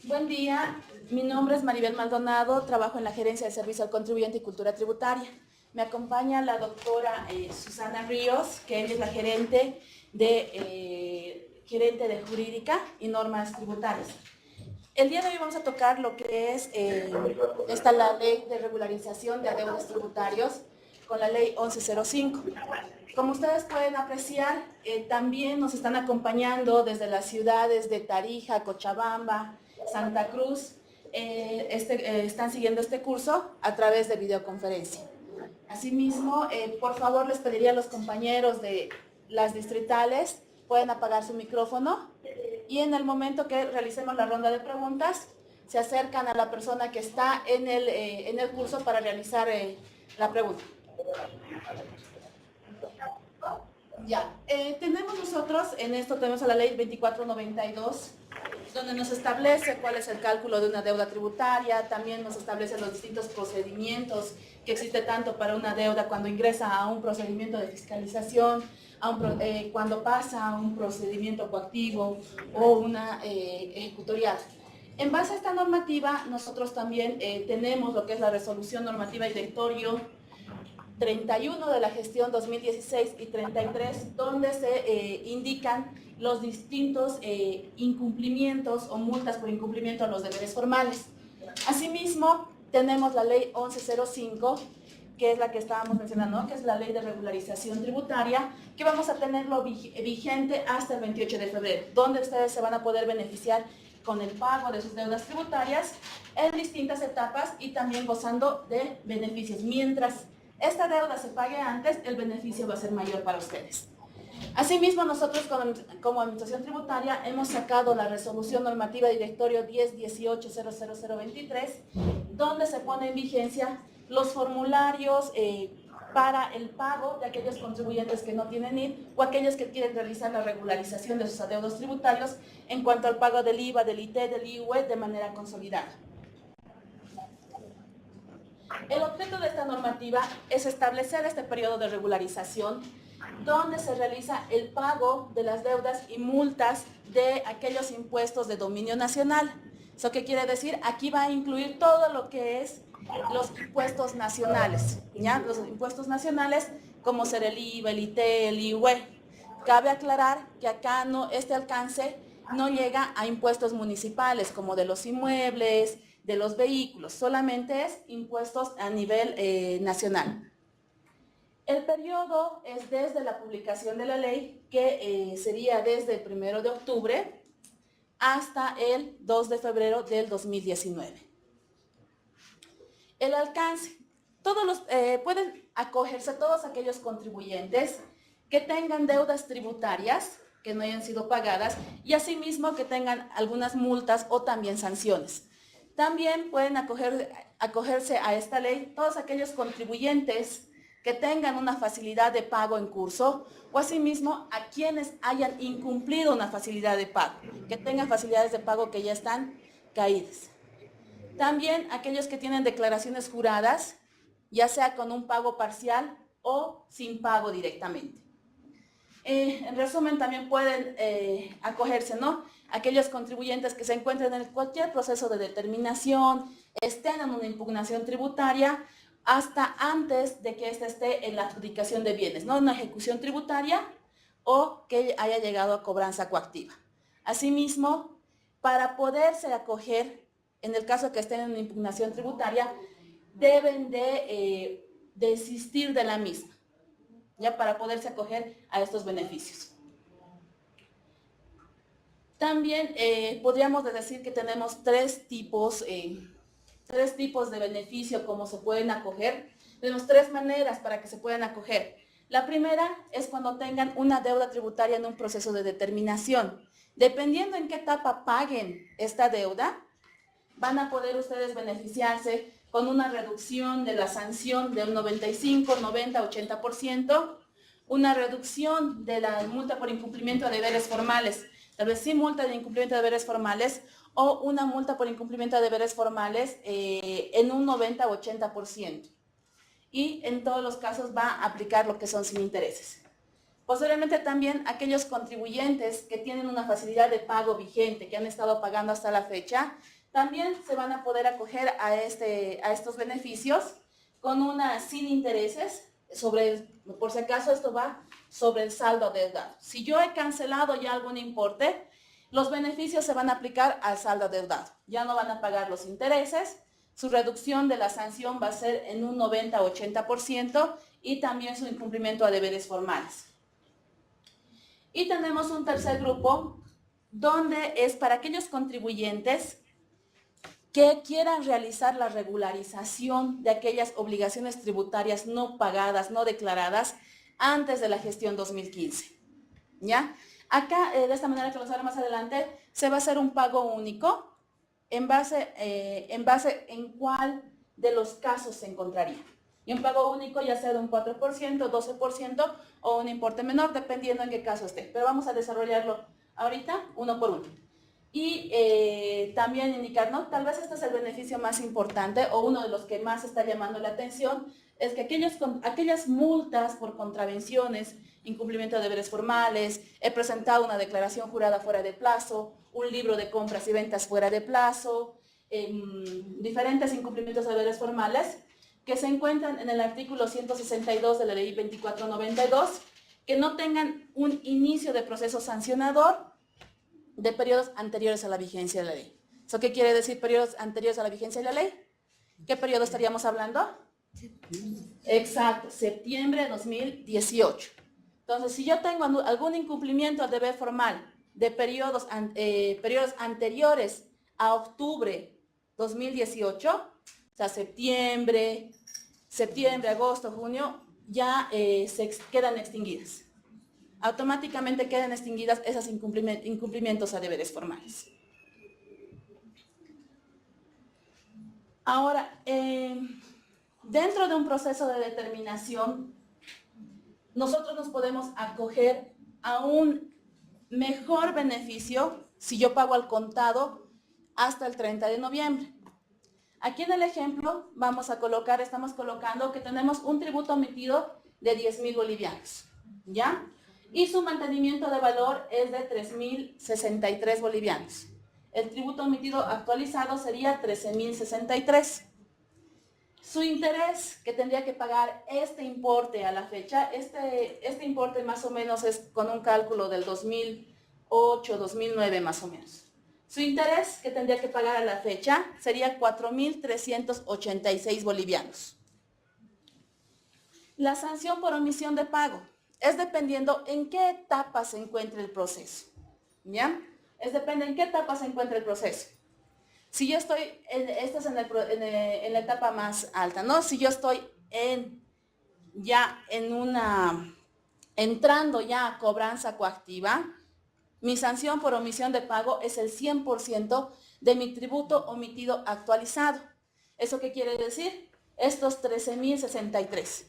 Buen día, mi nombre es Maribel Maldonado, trabajo en la Gerencia de Servicio al Contribuyente y Cultura Tributaria. Me acompaña la doctora Susana Ríos, que ella es la gerente de Jurídica y Normas Tributarias. El día de hoy vamos a tocar lo que es la Ley de Regularización de Adeudos Tributarios con la Ley 1105. Como ustedes pueden apreciar, también nos están acompañando desde las ciudades de Tarija, Cochabamba, Santa Cruz, están siguiendo este curso a través de videoconferencia. Asimismo, por favor les pediría a los compañeros de las distritales, pueden apagar su micrófono y en el momento que realicemos la ronda de preguntas, se acercan a la persona que está en el curso para realizar la pregunta. Ya, tenemos nosotros, en esto tenemos a la ley 2492, donde nos establece cuál es el cálculo de una deuda tributaria, también nos establece los distintos procedimientos que existe tanto para una deuda cuando ingresa a un procedimiento de fiscalización, cuando pasa a un procedimiento coactivo o una ejecutorial. En base a esta normativa, nosotros también tenemos lo que es la resolución normativa directorio 31 de la gestión 2016 y 33, donde se indican los distintos incumplimientos o multas por incumplimiento a los deberes formales. Asimismo, tenemos la ley 1105, que es la que estábamos mencionando, que es la ley de regularización tributaria, que vamos a tenerlo vigente hasta el 28 de febrero, donde ustedes se van a poder beneficiar con el pago de sus deudas tributarias en distintas etapas y también gozando de beneficios. Mientras esta deuda se pague antes, el beneficio va a ser mayor para ustedes. Asimismo, nosotros como Administración Tributaria hemos sacado la resolución normativa directorio 1018-00023, donde se pone en vigencia los formularios para el pago de aquellos contribuyentes que no tienen NIT o aquellos que quieren realizar la regularización de sus adeudos tributarios en cuanto al pago del IVA, del IT, del IUE de manera consolidada. El objeto de esta normativa es establecer este periodo de regularización donde se realiza el pago de las deudas y multas de aquellos impuestos de dominio nacional. ¿Eso qué quiere decir? Aquí va a incluir todo lo que es los impuestos nacionales, ¿ya? Los impuestos nacionales como ser el IVA, el IT, el IUE. Cabe aclarar que acá este alcance no llega a impuestos municipales como de los inmuebles, de los vehículos, solamente es impuestos a nivel nacional. El periodo es desde la publicación de la ley, que sería desde el 1 de octubre hasta el 2 de febrero del 2019. El alcance, pueden acogerse todos aquellos contribuyentes que tengan deudas tributarias que no hayan sido pagadas y asimismo que tengan algunas multas o también sanciones. También pueden acogerse a esta ley todos aquellos contribuyentes que tengan una facilidad de pago en curso o asimismo a quienes hayan incumplido una facilidad de pago, que tengan facilidades de pago que ya están caídas. También aquellos que tienen declaraciones juradas, ya sea con un pago parcial o sin pago directamente. En resumen, también pueden acogerse, ¿no? Aquellos contribuyentes que se encuentren en cualquier proceso de determinación, estén en una impugnación tributaria, hasta antes de que éste esté en la adjudicación de bienes, ¿no? Una ejecución tributaria o que haya llegado a cobranza coactiva. Asimismo, para poderse acoger, en el caso que estén en una impugnación tributaria, deben de desistir de la misma, ya para poderse acoger a estos beneficios. También podríamos decir que tenemos tres tipos de beneficio como se pueden acoger. Tenemos tres maneras para que se puedan acoger. La primera es cuando tengan una deuda tributaria en un proceso de determinación. Dependiendo en qué etapa paguen esta deuda, van a poder ustedes beneficiarse con una reducción de la sanción de un 95, 90, 80%, una reducción de la multa por incumplimiento de deberes formales, tal vez sin multa de incumplimiento de deberes formales o una multa por incumplimiento de deberes formales en un 90 o 80%. Y en todos los casos va a aplicar lo que son sin intereses. Posteriormente también aquellos contribuyentes que tienen una facilidad de pago vigente, que han estado pagando hasta la fecha, También se van a poder acoger a estos beneficios con una sin intereses, por si acaso esto va sobre el saldo adeudado. Si yo he cancelado ya algún importe, los beneficios se van a aplicar al saldo adeudado. Ya no van a pagar los intereses, su reducción de la sanción va a ser en un 90-80% y también su incumplimiento a deberes formales. Y tenemos un tercer grupo donde es para aquellos contribuyentes que quieran realizar la regularización de aquellas obligaciones tributarias no pagadas, no declaradas, antes de la gestión 2015. ¿Ya? Acá, de esta manera que vamos a ver más adelante, se va a hacer un pago único en base en cuál de los casos se encontraría. Y un pago único ya sea de un 4%, 12% o un importe menor, dependiendo en qué caso esté. Pero vamos a desarrollarlo ahorita, uno por uno. Y también indicar, ¿no? Tal vez este es el beneficio más importante o uno de los que más está llamando la atención, es que aquellas multas por contravenciones, incumplimiento de deberes formales, he presentado una declaración jurada fuera de plazo, un libro de compras y ventas fuera de plazo, diferentes incumplimientos de deberes formales que se encuentran en el artículo 162 de la ley 2492, que no tengan un inicio de proceso sancionador de periodos anteriores a la vigencia de la ley. ¿Eso qué quiere decir periodos anteriores a la vigencia de la ley? ¿Qué periodo estaríamos hablando? Exacto, septiembre de 2018. Entonces, si yo tengo algún incumplimiento al deber formal de periodos anteriores a octubre 2018, o sea, septiembre, agosto, junio, ya se quedan extinguidas. Automáticamente quedan extinguidas esos incumplimientos a deberes formales. Ahora, dentro de un proceso de determinación, nosotros nos podemos acoger a un mejor beneficio si yo pago al contado hasta el 30 de noviembre. Aquí en el ejemplo estamos colocando que tenemos un tributo omitido de 10,000 bolivianos, ¿ya? Y su mantenimiento de valor es de 3,063 bolivianos. El tributo omitido actualizado sería 13,063. Su interés que tendría que pagar este importe a la fecha, este importe más o menos es con un cálculo del 2008, 2009 más o menos. Su interés que tendría que pagar a la fecha sería 4,386 bolivianos. La sanción por omisión de pago es dependiendo en qué etapa se encuentre el proceso, ¿ya? Depende en qué etapa se encuentra el proceso. Si yo estoy, esta es en la etapa más alta, ¿no? Si yo estoy entrando ya a cobranza coactiva, mi sanción por omisión de pago es el 100% de mi tributo omitido actualizado. ¿Eso qué quiere decir? Estos 13,063.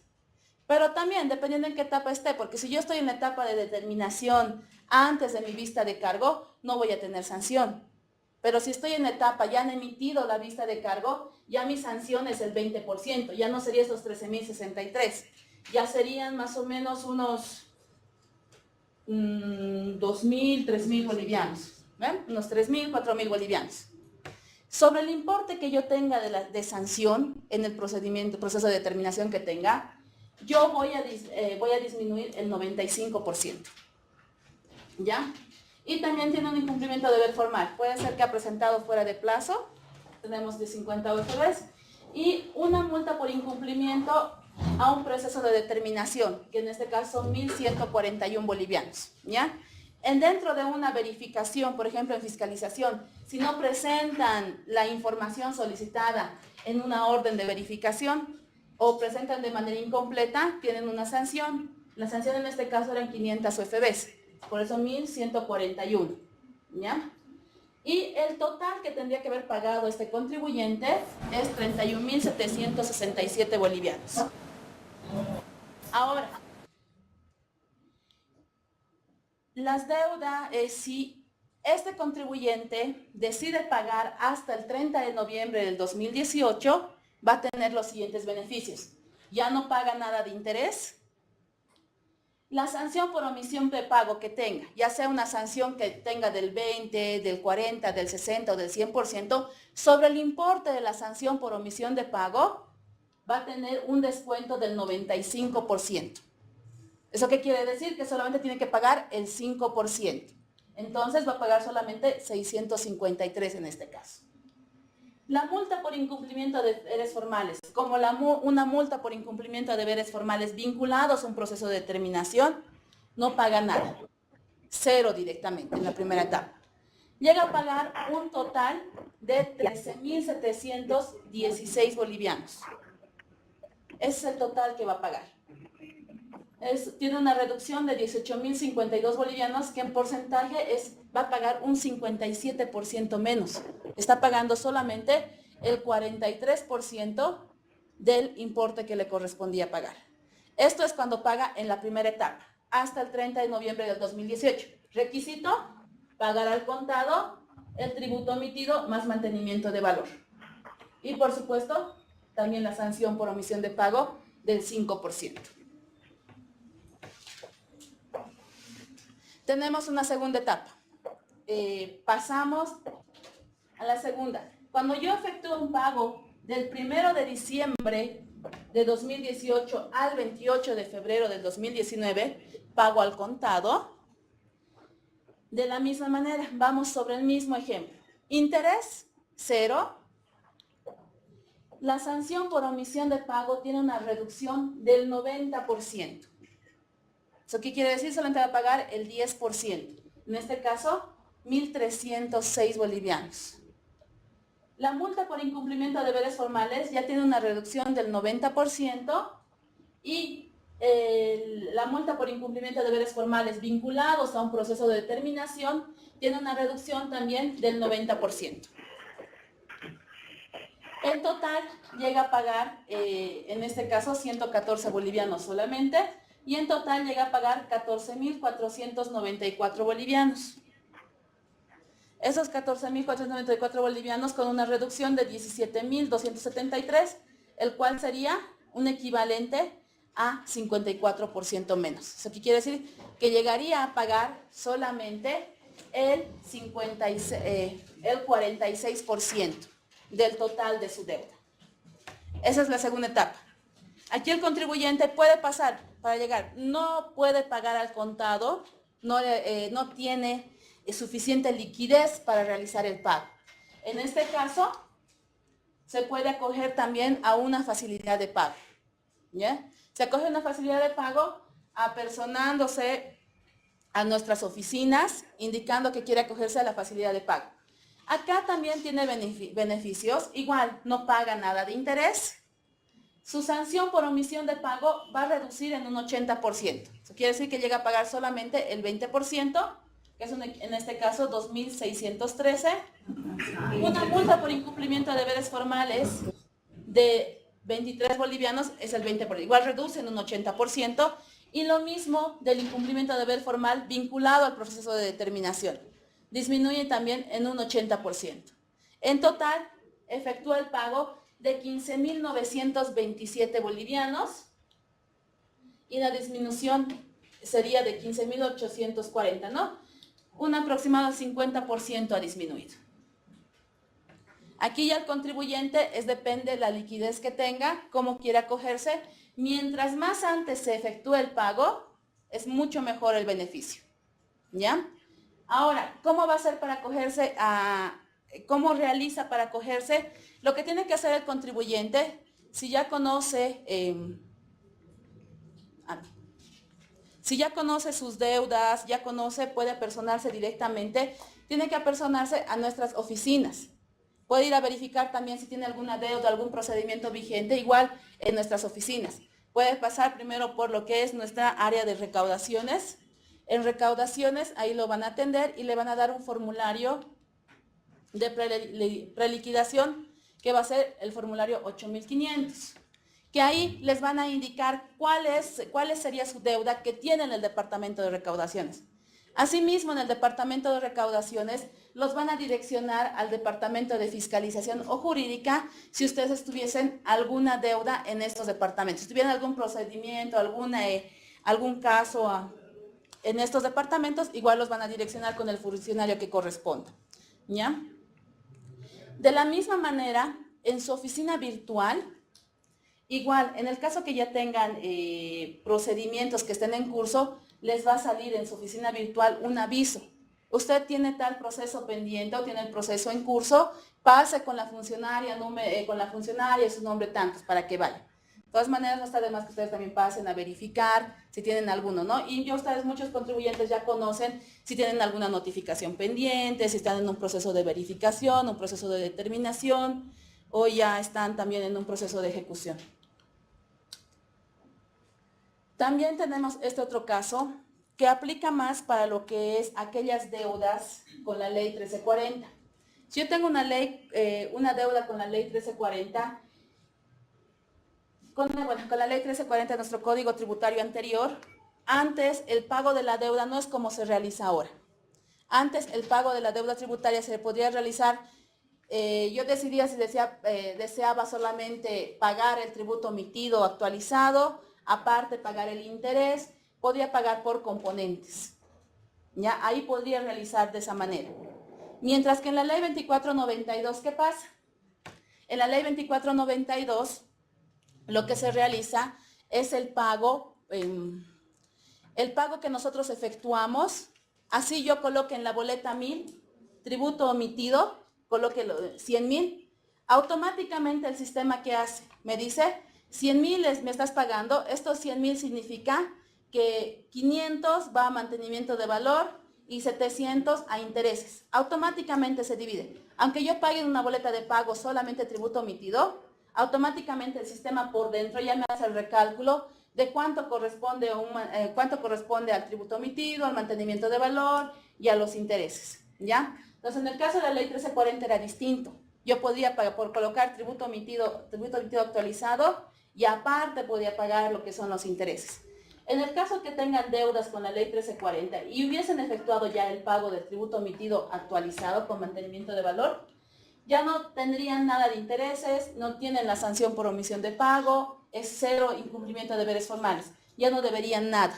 Pero también, dependiendo en qué etapa esté, porque si yo estoy en la etapa de determinación antes de mi vista de cargo, no voy a tener sanción. Pero si estoy en la etapa, ya han emitido la vista de cargo, ya mi sanción es el 20%, ya no sería esos 13,063. Ya serían más o menos unos 2,000, 3,000 bolivianos. ¿Ven? Unos 3,000, 4,000 bolivianos. Sobre el importe que yo tenga de sanción en el proceso de determinación que tenga, yo voy a disminuir el 95%. ¿Ya? Y también tiene un incumplimiento de deber formal. Puede ser que ha presentado fuera de plazo, tenemos de 58 veces, y una multa por incumplimiento a un proceso de determinación, que en este caso son 1,141 bolivianos. ¿Ya? Dentro de una verificación, por ejemplo en fiscalización, si no presentan la información solicitada en una orden de verificación o presentan de manera incompleta, tienen una sanción. La sanción en este caso eran 500 UFBs, por eso 1,141. ¿Ya? Y el total que tendría que haber pagado este contribuyente es 31,767 bolivianos. Ahora, las deudas, si este contribuyente decide pagar hasta el 30 de noviembre del 2018, va a tener los siguientes beneficios. Ya no paga nada de interés, La sanción por omisión de pago que tenga, ya sea una sanción que tenga del 20, del 40, del 60 o del 100%, sobre el importe de la sanción por omisión de pago, va a tener un descuento del 95%. ¿Eso qué quiere decir? Que solamente tiene que pagar el 5%. Entonces va a pagar solamente 653 en este caso. La multa por incumplimiento de deberes formales, como una multa por incumplimiento de deberes formales vinculados a un proceso de determinación, no paga nada. 0 directamente en la primera etapa. Llega a pagar un total de 13.716 bolivianos. Ese es el total que va a pagar. Tiene una reducción de 18.052 bolivianos, que en porcentaje va a pagar un 57% menos. Está pagando solamente el 43% del importe que le correspondía pagar. Esto es cuando paga en la primera etapa, hasta el 30 de noviembre del 2018. Requisito: pagar al contado el tributo omitido más mantenimiento de valor. Y por supuesto, también la sanción por omisión de pago del 5%. Tenemos una segunda etapa. Pasamos a la segunda. Cuando yo efectúo un pago del 1 de diciembre de 2018 al 28 de febrero del 2019, pago al contado. De la misma manera, vamos sobre el mismo ejemplo. Interés, 0. La sanción por omisión de pago tiene una reducción del 90%. ¿Eso qué quiere decir? Solamente va a pagar el 10%. En este caso, 1.306 bolivianos. La multa por incumplimiento de deberes formales ya tiene una reducción del 90% y la multa por incumplimiento de deberes formales vinculados a un proceso de determinación tiene una reducción también del 90%. En total llega a pagar, en este caso, 114 bolivianos solamente, y en total llega a pagar 14.494 bolivianos. Esos 14.494 bolivianos con una reducción de 17.273, el cual sería un equivalente a 54% menos. Eso quiere decir que llegaría a pagar solamente el 46% del total de su deuda. Esa es la segunda etapa. Aquí el contribuyente puede pasar para llegar, no puede pagar al contado, no tiene suficiente liquidez para realizar el pago. En este caso, se puede acoger también a una facilidad de pago. ¿Ya? Se acoge una facilidad de pago apersonándose a nuestras oficinas, indicando que quiere acogerse a la facilidad de pago. Acá también tiene beneficios, igual no paga nada de interés. Su sanción por omisión de pago va a reducir en un 80%. Eso quiere decir que llega a pagar solamente el 20%, que es en este caso 2.613. Una multa por incumplimiento de deberes formales de 23 bolivianos es el 20%. Igual reduce en un 80%. Y lo mismo del incumplimiento de deber formal vinculado al proceso de determinación. Disminuye también en un 80%. En total, efectúa el pago de 15.927 bolivianos y la disminución sería de 15.840, ¿no? Un aproximado 50% ha disminuido. Aquí ya el contribuyente depende de la liquidez que tenga, cómo quiere acogerse. Mientras más antes se efectúe el pago, es mucho mejor el beneficio. ¿Ya? Ahora, ¿cómo va a ser para acogerse cómo realiza para acogerse? Lo que tiene que hacer el contribuyente, si ya conoce sus deudas, puede apersonarse directamente, tiene que apersonarse a nuestras oficinas. Puede ir a verificar también si tiene alguna deuda, algún procedimiento vigente, igual en nuestras oficinas. Puede pasar primero por lo que es nuestra área de recaudaciones. En recaudaciones, ahí lo van a atender y le van a dar un formulario de preliquidación, que va a ser el formulario 8500, que ahí les van a indicar cuál sería su deuda que tiene en el departamento de recaudaciones. Asimismo, en el departamento de recaudaciones los van a direccionar al departamento de fiscalización o jurídica si ustedes tuviesen alguna deuda en estos departamentos, si tuvieran algún procedimiento, algún caso en estos departamentos, igual los van a direccionar con el funcionario que corresponda, ¿ya? De la misma manera, en su oficina virtual, igual, en el caso que ya tengan procedimientos que estén en curso, les va a salir en su oficina virtual un aviso. Usted tiene tal proceso pendiente o tiene el proceso en curso, pase con la funcionaria, su nombre tantos, para que vaya. De todas maneras, no está de más que ustedes también pasen a verificar si tienen alguno, ¿no? Y ya ustedes, muchos contribuyentes ya conocen si tienen alguna notificación pendiente, si están en un proceso de verificación, un proceso de determinación, o ya están también en un proceso de ejecución. También tenemos este otro caso que aplica más para lo que es aquellas deudas con la ley 1340. Si yo tengo una deuda con la ley 1340, con la ley 1340 de nuestro código tributario anterior, antes el pago de la deuda no es como se realiza ahora. Antes el pago de la deuda tributaria se podría realizar, yo decidía si deseaba solamente pagar el tributo omitido actualizado, aparte pagar el interés, podría pagar por componentes. ¿Ya? Ahí podría realizar de esa manera. Mientras que en la ley 2492, ¿qué pasa? En la ley 2492, lo que se realiza es el pago que nosotros efectuamos. Así yo coloque en la boleta 1000, tributo omitido, coloque 100,000. Automáticamente el sistema, ¿qué hace? Me dice, 100,000 me estás pagando, estos 100,000 significa que 500 va a mantenimiento de valor y 700 a intereses. Automáticamente se divide. Aunque yo pague en una boleta de pago solamente tributo omitido, automáticamente el sistema por dentro ya me hace el recálculo de cuánto corresponde al tributo omitido, al mantenimiento de valor y a los intereses, ¿ya? Entonces, en el caso de la ley 1340 era distinto. Yo podía pagar por colocar tributo omitido actualizado y aparte podía pagar lo que son los intereses. En el caso que tengan deudas con la ley 1340 y hubiesen efectuado ya el pago del tributo omitido actualizado con mantenimiento de valor, ya no tendrían nada de intereses, no tienen la sanción por omisión de pago, es cero incumplimiento de deberes formales, ya no deberían nada.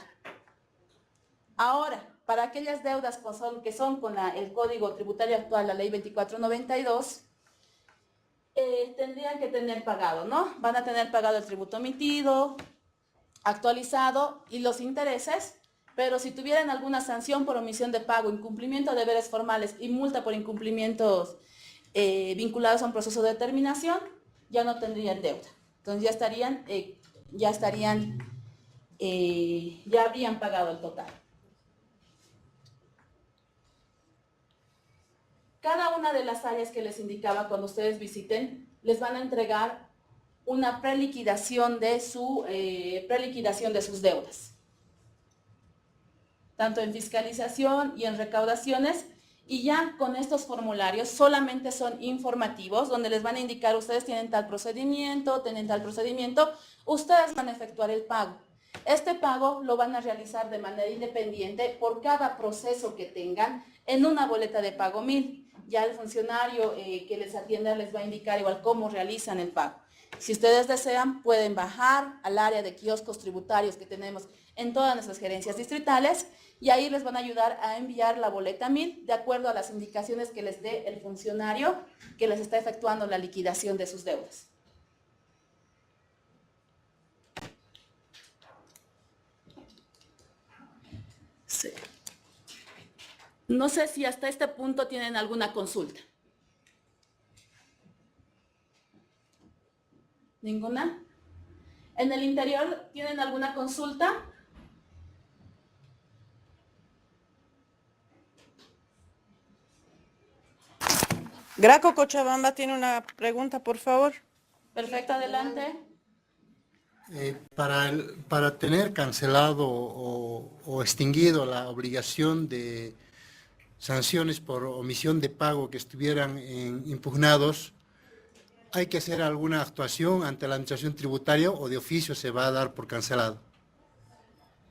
Ahora, para aquellas deudas que son con el Código Tributario actual, la Ley 2492, tendrían que tener pagado, ¿no? Van a tener pagado el tributo omitido, actualizado y los intereses, pero si tuvieran alguna sanción por omisión de pago, incumplimiento de deberes formales y multa por incumplimientos vinculados a un proceso de determinación, ya no tendrían deuda. Entonces ya habrían pagado el total. Cada una de las áreas que les indicaba cuando ustedes visiten, les van a entregar una preliquidación de sus deudas, tanto en fiscalización y en recaudaciones, y ya con estos formularios solamente son informativos, donde les van a indicar, ustedes tienen tal procedimiento, ustedes van a efectuar el pago. Este pago lo van a realizar de manera independiente por cada proceso que tengan en una boleta de pago 1000. Ya el funcionario que les atienda les va a indicar igual cómo realizan el pago. Si ustedes desean, pueden bajar al área de kioscos tributarios que tenemos en todas nuestras gerencias distritales y ahí les van a ayudar a enviar la boleta 1000 de acuerdo a las indicaciones que les dé el funcionario que les está efectuando la liquidación de sus deudas. Sí. No sé si hasta este punto tienen alguna consulta. ¿Ninguna? ¿En el interior tienen alguna consulta? Graco Cochabamba tiene una pregunta, por favor. Perfecto, adelante. Para tener cancelado o extinguido la obligación de sanciones por omisión de pago que estuvieran impugnados, ¿hay que hacer alguna actuación ante la administración tributaria o de oficio se va a dar por cancelado?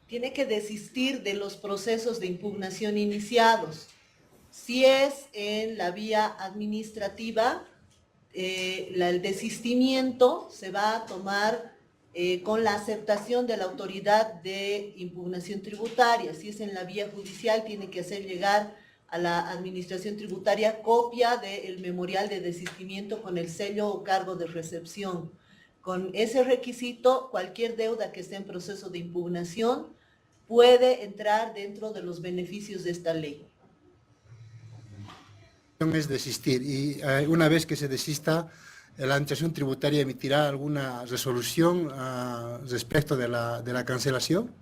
Tiene que desistir de los procesos de impugnación iniciados. Si es en la vía administrativa, el desistimiento se va a tomar con la aceptación de la autoridad de impugnación tributaria. Si es en la vía judicial, tiene que hacer llegar a la administración tributaria copia del memorial de desistimiento con el sello o cargo de recepción. Con ese requisito, cualquier deuda que esté en proceso de impugnación puede entrar dentro de los beneficios de esta ley. Es desistir, y una vez que se desista, la administración tributaria emitirá alguna resolución respecto de la cancelación,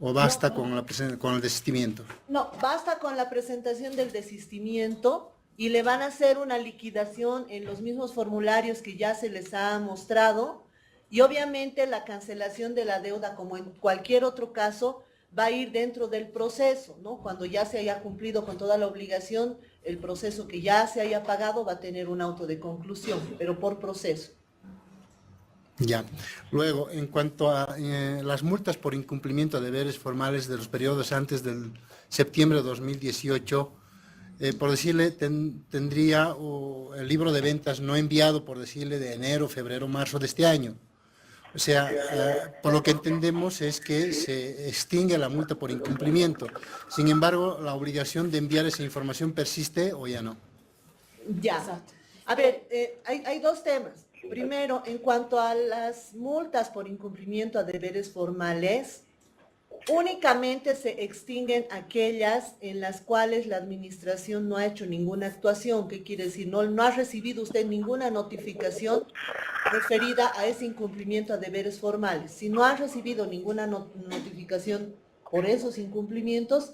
o basta con el desistimiento. No, basta con la presentación del desistimiento y le van a hacer una liquidación en los mismos formularios que ya se les ha mostrado, y obviamente la cancelación de la deuda, como en cualquier otro caso, va a ir dentro del proceso, ¿no? Cuando ya se haya cumplido con toda la obligación, el proceso que ya se haya pagado va a tener un auto de conclusión, pero por proceso. Ya. Luego, en cuanto a las multas por incumplimiento de deberes formales de los periodos antes del septiembre de 2018, por decirle, tendría el libro de ventas no enviado, por decirle, de enero, febrero, marzo de este año. O sea, por lo que entendemos es que se extingue la multa por incumplimiento. Sin embargo, la obligación de enviar esa información persiste o ya no. Ya. A ver, hay dos temas. Primero, en cuanto a las multas por incumplimiento a deberes formales, únicamente se extinguen aquellas en las cuales la administración no ha hecho ninguna actuación. ¿Qué quiere decir? No ha recibido usted ninguna notificación referida a ese incumplimiento a deberes formales. Si no ha recibido ninguna notificación por esos incumplimientos,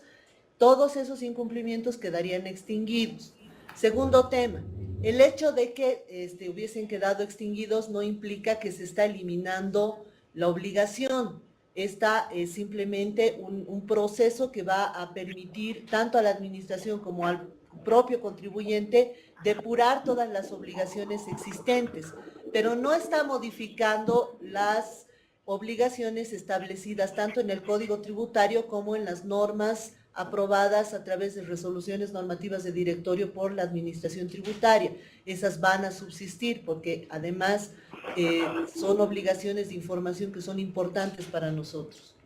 todos esos incumplimientos quedarían extinguidos. Segundo tema, el hecho de que hubiesen quedado extinguidos no implica que se está eliminando la obligación. Esta es simplemente un proceso que va a permitir tanto a la administración como al propio contribuyente depurar todas las obligaciones existentes, pero no está modificando las obligaciones establecidas tanto en el Código Tributario como en las normas aprobadas a través de resoluciones normativas de directorio por la Administración Tributaria. Esas van a subsistir porque además son obligaciones de información que son importantes para nosotros.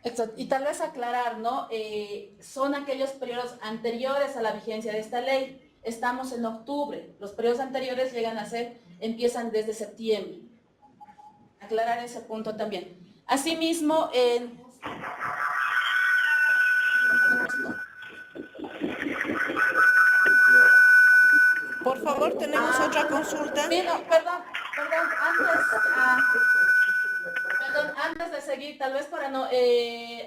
Exacto. Y tal vez aclarar, ¿no? Son aquellos periodos anteriores a la vigencia de esta ley. Estamos en octubre. Los periodos anteriores empiezan desde septiembre. Aclarar ese punto también. Asimismo, Por favor, tenemos otra consulta. Perdón, antes de seguir, tal vez para no,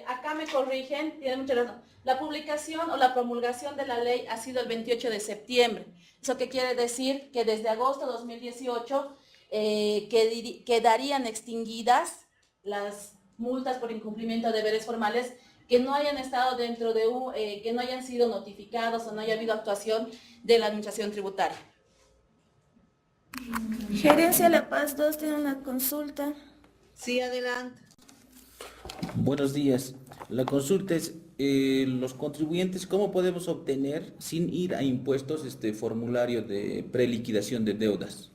acá me corrigen, tienen mucha razón. La publicación o la promulgación de la ley ha sido el 28 de septiembre. ¿Eso qué quiere decir? Que desde agosto de 2018 quedarían extinguidas las multas por incumplimiento de deberes formales que no hayan estado dentro de que no hayan sido notificados o no haya habido actuación de la Administración Tributaria. Gerencia La Paz 2 tiene una consulta. Sí, adelante. Buenos días. La consulta es, los contribuyentes, ¿cómo podemos obtener, sin ir a impuestos, este formulario de preliquidación de deudas?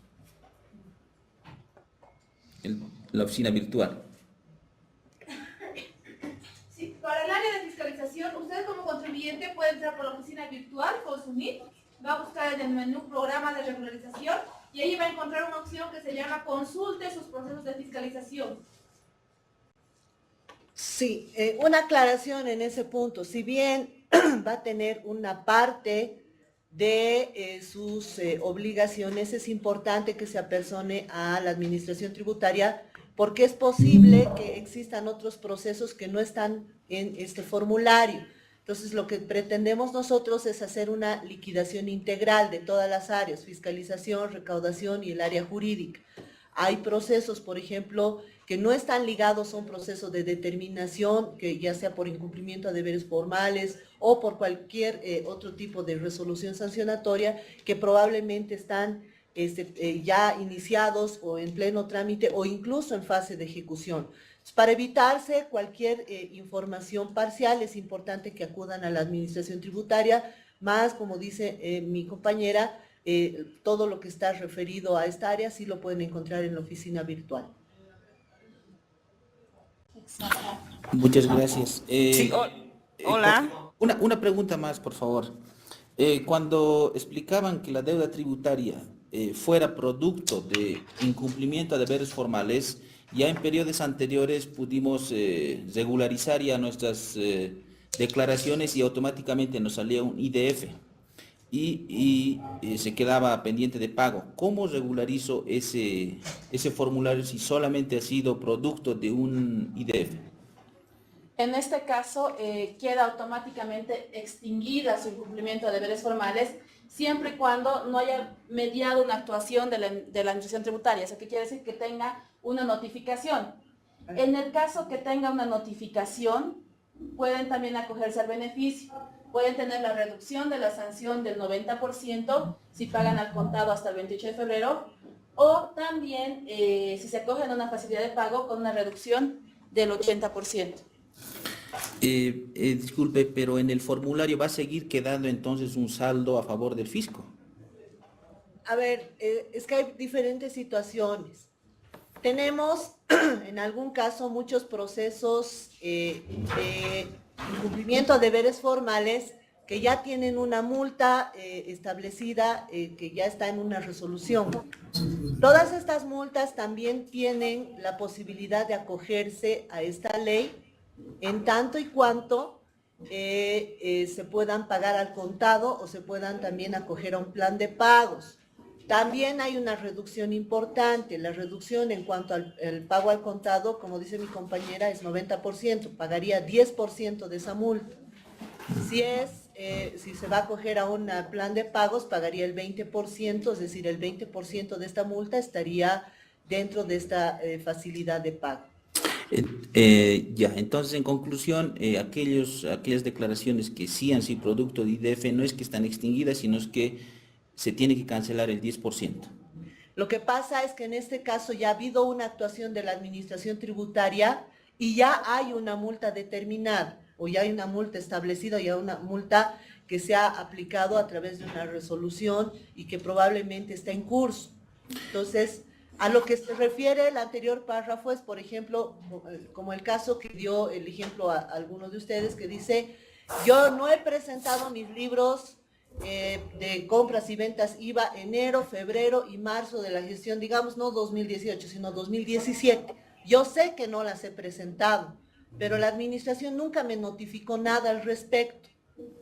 La oficina virtual. Sí, para el área de fiscalización, usted como contribuyente puede entrar por la oficina virtual con su NIP, va a buscar en el menú programa de regularización y ahí va a encontrar una opción que se llama consulte sus procesos de fiscalización. Sí, una aclaración en ese punto. Si bien va a tener una parte de sus obligaciones, es importante que se apersone a la Administración Tributaria porque es posible que existan otros procesos que no están en este formulario. Entonces, lo que pretendemos nosotros es hacer una liquidación integral de todas las áreas, fiscalización, recaudación y el área jurídica. Hay procesos, por ejemplo, que no están ligados a un proceso de determinación, que ya sea por incumplimiento a deberes formales o por cualquier otro tipo de resolución sancionatoria, que probablemente están ya iniciados o en pleno trámite o incluso en fase de ejecución. Para evitarse cualquier información parcial, es importante que acudan a la Administración Tributaria, más como dice mi compañera, todo lo que está referido a esta área sí lo pueden encontrar en la oficina virtual. Muchas gracias. Sí, hola. Una pregunta más, por favor. Cuando explicaban que la deuda tributaria fuera producto de incumplimiento de deberes formales, ya en periodos anteriores pudimos regularizar ya nuestras declaraciones y automáticamente nos salía un IDF y se quedaba pendiente de pago. ¿Cómo regularizo ese formulario si solamente ha sido producto de un IDF? En este caso, queda automáticamente extinguida su incumplimiento de deberes formales siempre y cuando no haya mediado una actuación de la administración tributaria. ¿Eso qué quiere decir? Que tenga una notificación. En el caso que tenga una notificación, pueden también acogerse al beneficio. Pueden tener la reducción de la sanción del 90% si pagan al contado hasta el 28 de febrero, o también si se acogen a una facilidad de pago con una reducción del 80%. Disculpe, pero en el formulario va a seguir quedando entonces un saldo a favor del fisco. A ver, es que hay diferentes situaciones. Tenemos, en algún caso, muchos procesos de incumplimiento de deberes formales que ya tienen una multa establecida, que ya está en una resolución. Todas estas multas también tienen la posibilidad de acogerse a esta ley en tanto y cuanto se puedan pagar al contado o se puedan también acoger a un plan de pagos. También hay una reducción importante. La reducción en cuanto al pago al contado, como dice mi compañera, es 90%. Pagaría 10% de esa multa. Si se va a acoger a un plan de pagos, pagaría el 20%, es decir, el 20% de esta multa estaría dentro de esta facilidad de pago. Ya, entonces en conclusión, aquellas declaraciones que sí han sido producto de IDF no es que están extinguidas, sino es que se tiene que cancelar el 10%. Lo que pasa es que en este caso ya ha habido una actuación de la administración tributaria y ya hay una multa determinada, o ya hay una multa establecida, o ya una multa que se ha aplicado a través de una resolución y que probablemente está en curso. Entonces, a lo que se refiere el anterior párrafo es, por ejemplo, como el caso que dio el ejemplo a algunos de ustedes, que dice, yo no he presentado mis libros de compras y ventas IVA enero, febrero y marzo de la gestión, digamos, no 2018, sino 2017. Yo sé que no las he presentado, pero la administración nunca me notificó nada al respecto.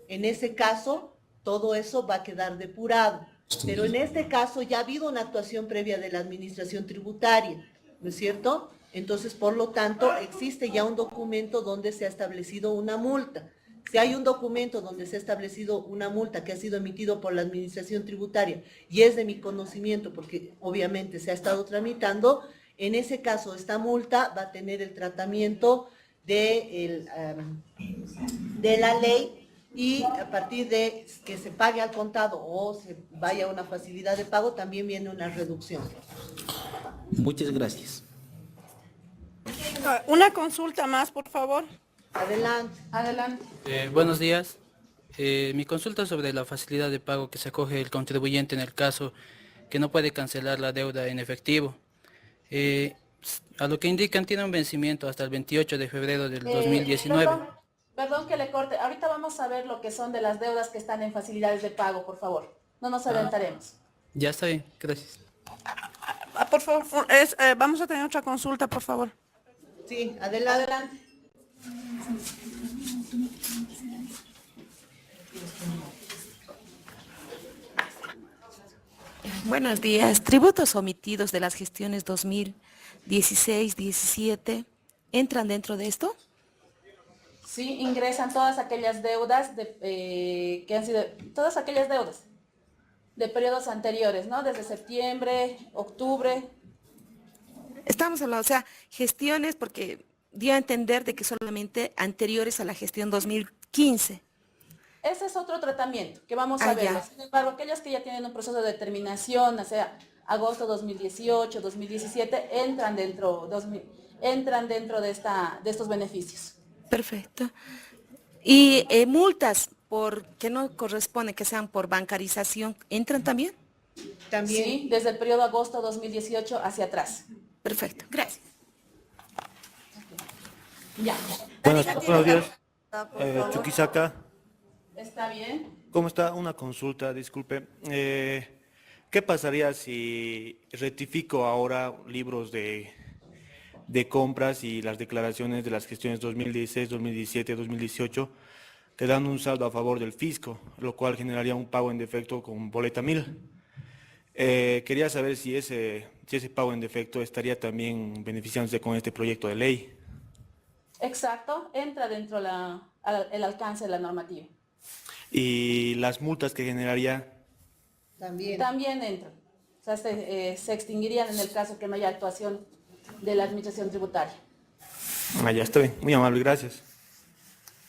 En ese caso, todo eso va a quedar depurado. Pero en este caso ya ha habido una actuación previa de la administración tributaria, ¿no es cierto? Entonces, por lo tanto, existe ya un documento donde se ha establecido una multa. Si hay un documento donde se ha establecido una multa que ha sido emitido por la administración tributaria y es de mi conocimiento, porque obviamente se ha estado tramitando, en ese caso esta multa va a tener el tratamiento de la ley, y a partir de que se pague al contado o se vaya a una facilidad de pago, también viene una reducción. Muchas gracias. Una consulta más, por favor. Adelante. Adelante. Buenos días. Mi consulta sobre la facilidad de pago que se acoge el contribuyente en el caso que no puede cancelar la deuda en efectivo. A lo que indican tiene un vencimiento hasta el 28 de febrero del 2019. Perdón que le corte. Ahorita vamos a ver lo que son de las deudas que están en facilidades de pago, por favor. No nos adelantaremos. Ya está bien, gracias. Por favor, vamos a tener otra consulta, por favor. Sí, adelante. Adelante. Buenos días. Tributos omitidos de las gestiones 2016-17, ¿entran dentro de esto? Sí, ingresan todas aquellas deudas que han sido, todas aquellas deudas de periodos anteriores, ¿no? Desde septiembre, octubre. Estamos hablando, o sea, gestiones, porque dio a entender de que solamente anteriores a la gestión 2015. Ese es otro tratamiento que vamos a ver. Ya. Sin embargo, aquellas que ya tienen un proceso de determinación, o sea, agosto 2018, 2017, entran dentro de estos beneficios. Perfecto. Y multas que no corresponde que sean por bancarización, ¿entran también? También. Sí, desde el periodo agosto 2018 hacia atrás. Perfecto, gracias. Ya. Buenos días, Chuquisaca. ¿Está bien? ¿Cómo está? Una consulta, disculpe. ¿Qué pasaría si rectifico ahora libros de compras y las declaraciones de las gestiones 2016, 2017, 2018 te dan un saldo a favor del fisco, lo cual generaría un pago en defecto con boleta 1000? Quería saber si ese pago en defecto estaría también beneficiándose con este proyecto de ley. Exacto, entra dentro el alcance de la normativa. Y las multas que generaría. También. Entran. O sea, se extinguirían en el caso que no haya actuación de la administración tributaria. Ya está bien, muy amable, gracias.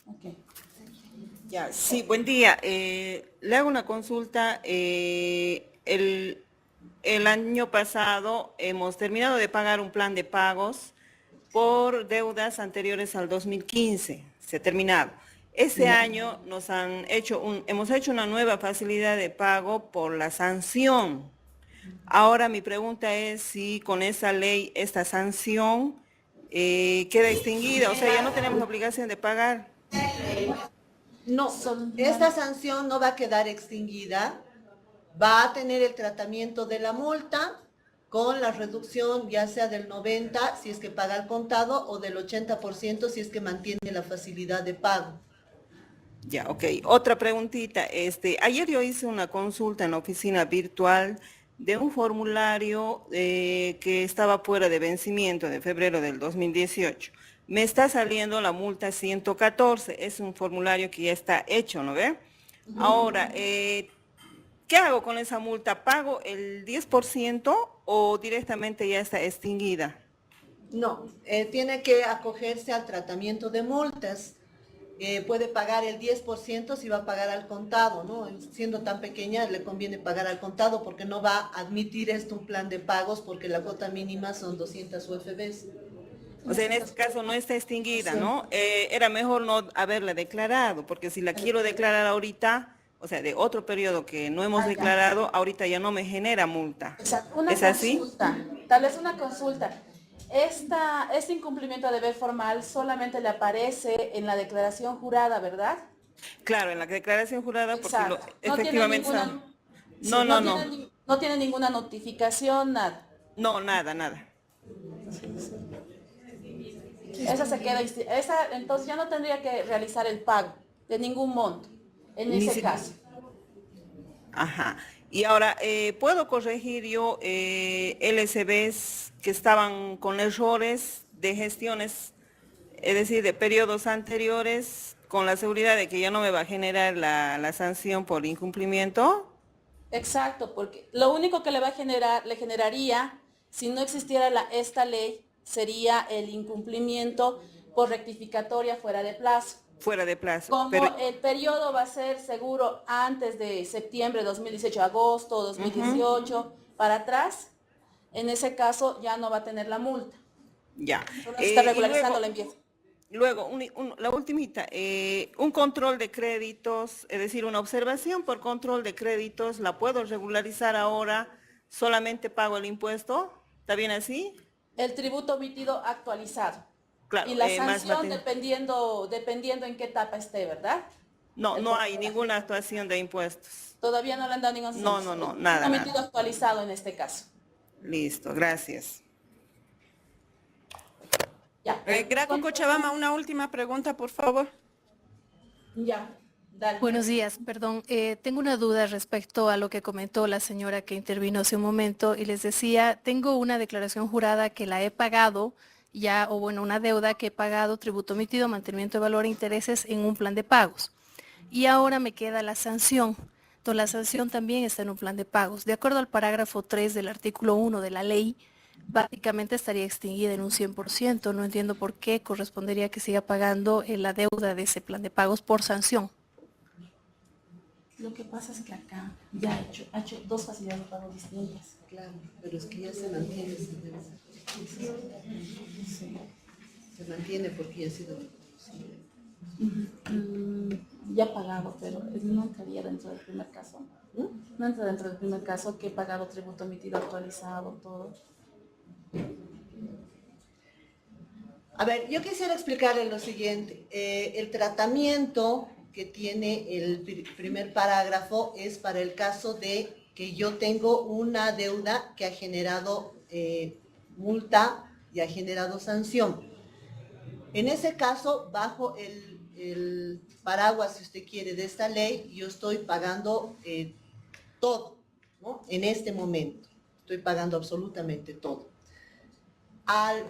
Ok. Ya, sí, buen día. Le hago una consulta. El año pasado hemos terminado de pagar un plan de pagos por deudas anteriores al 2015. Se ha terminado. Este año hemos hecho una nueva facilidad de pago por la sanción. Ahora mi pregunta es si con esa ley, esta sanción queda extinguida, o sea, ya no tenemos obligación de pagar. No, esta sanción no va a quedar extinguida, va a tener el tratamiento de la multa con la reducción ya sea del 90% si es que paga al contado o del 80% si es que mantiene la facilidad de pago. Ya, ok. Otra preguntita. Ayer yo hice una consulta en la oficina virtual de un formulario que estaba fuera de vencimiento de febrero del 2018. Me está saliendo la multa 114. Es un formulario que ya está hecho, ¿no ve? Ahora, ¿qué hago con esa multa? ¿Pago el 10% o directamente ya está extinguida? No, tiene que acogerse al tratamiento de multas. Puede pagar el 10% si va a pagar al contado, ¿no? Siendo tan pequeña le conviene pagar al contado porque no va a admitir esto un plan de pagos porque la cuota mínima son 200 UFBs. O sea, en este caso no está extinguida, ¿no? Era mejor no haberla declarado, porque si la quiero declarar ahorita, o sea, de otro periodo que no hemos declarado, ahorita ya no me genera multa. Exacto. ¿Es así? Tal vez una consulta. Este incumplimiento de deber formal solamente le aparece en la declaración jurada, ¿verdad? Claro, en la declaración jurada, porque Exacto. efectivamente No tiene ninguna notificación, nada. No, nada. Esa se queda, entonces ya no tendría que realizar el pago de ningún monto en ese caso. Ajá. Y ahora, ¿puedo corregir yo LCBs que estaban con errores de gestiones, es decir, de periodos anteriores, con la seguridad de que ya no me va a generar la sanción por incumplimiento? Exacto, porque lo único que le generaría, si no existiera esta ley, sería el incumplimiento por rectificatoria fuera de plazo. Fuera de plazo. Como el periodo va a ser seguro antes de septiembre de 2018, agosto 2018, para atrás, en ese caso ya no va a tener la multa. Ya. Está regularizando la empieza. Luego, la ultimita, un control de créditos, es decir, una observación por control de créditos, ¿la puedo regularizar ahora? ¿Solamente pago el impuesto? ¿Está bien así? El tributo omitido actualizado. Claro, y la sanción dependiendo en qué etapa esté, ¿verdad? No hay ninguna actuación de impuestos. Todavía no le han dado ninguna sanción. No, nada. Omitido actualizado en este caso. Listo, gracias. Ya. Graco Cochabamba, una última pregunta, por favor. Ya. Dale. Buenos días, perdón. Tengo una duda respecto a lo que comentó la señora que intervino hace un momento y les decía, tengo una declaración jurada que la he pagado ya, o bueno, una deuda que he pagado, tributo omitido, mantenimiento de valor e intereses en un plan de pagos. Y ahora me queda la sanción. Entonces la sanción también está en un plan de pagos. De acuerdo al parágrafo 3 del artículo 1 de la ley, básicamente estaría extinguida en un 100%. No entiendo por qué correspondería que siga pagando la deuda de ese plan de pagos por sanción. Lo que pasa es que acá ya ha hecho dos facilidades de pago distintas. Claro, pero es que ya se mantiene esa deuda. Se mantiene porque ya ha sido... Ya pagado, pero no entraría dentro del primer caso. No entra dentro del primer caso que he pagado tributo omitido actualizado, todo. A ver, yo quisiera explicarle lo siguiente. El tratamiento que tiene el primer parágrafo es para el caso de que yo tengo una deuda que ha generado multa y ha generado sanción. En ese caso, bajo el paraguas, si usted quiere, de esta ley, yo estoy pagando todo, ¿no? En este momento, estoy pagando absolutamente todo. Al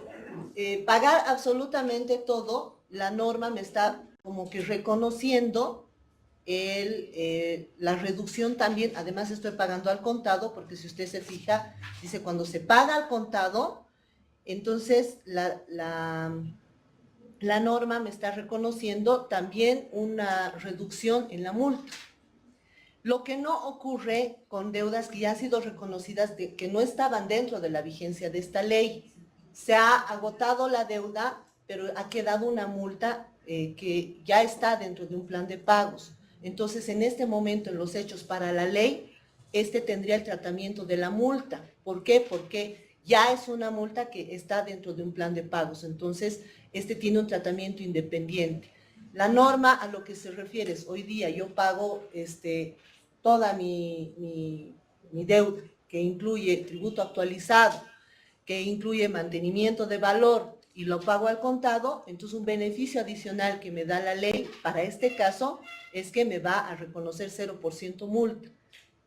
pagar absolutamente todo, la norma me está como que reconociendo la reducción también. Además estoy pagando al contado, porque si usted se fija, dice cuando se paga al contado, entonces la norma me está reconociendo también una reducción en la multa. Lo que no ocurre con deudas que ya han sido reconocidas que no estaban dentro de la vigencia de esta ley. Se ha agotado la deuda, pero ha quedado una multa que ya está dentro de un plan de pagos. Entonces, en este momento, en los hechos para la ley, tendría el tratamiento de la multa. ¿Por qué? Porque ya es una multa que está dentro de un plan de pagos. Entonces, tiene un tratamiento independiente. La norma a lo que se refiere es, hoy día yo pago toda mi deuda, que incluye tributo actualizado, que incluye mantenimiento de valor, y lo pago al contado. Entonces un beneficio adicional que me da la ley para este caso es que me va a reconocer 0% multa.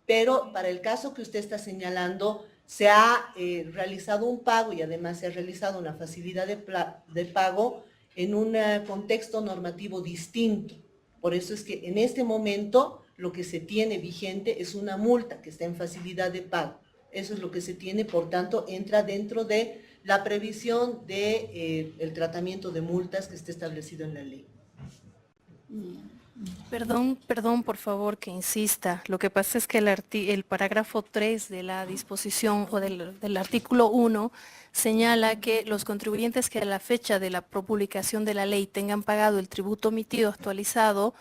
Pero para el caso que usted está señalando, se ha realizado un pago y además se ha realizado una facilidad de pago en un contexto normativo distinto. Por eso es que en este momento lo que se tiene vigente es una multa que está en facilidad de pago. Eso es lo que se tiene, por tanto, entra dentro de la previsión de el tratamiento de multas que está establecido en la ley. Perdón, por favor, que insista. Lo que pasa es que el parágrafo 3 de la disposición o del artículo 1 señala que los contribuyentes que a la fecha de la publicación de la ley tengan pagado el tributo omitido actualizado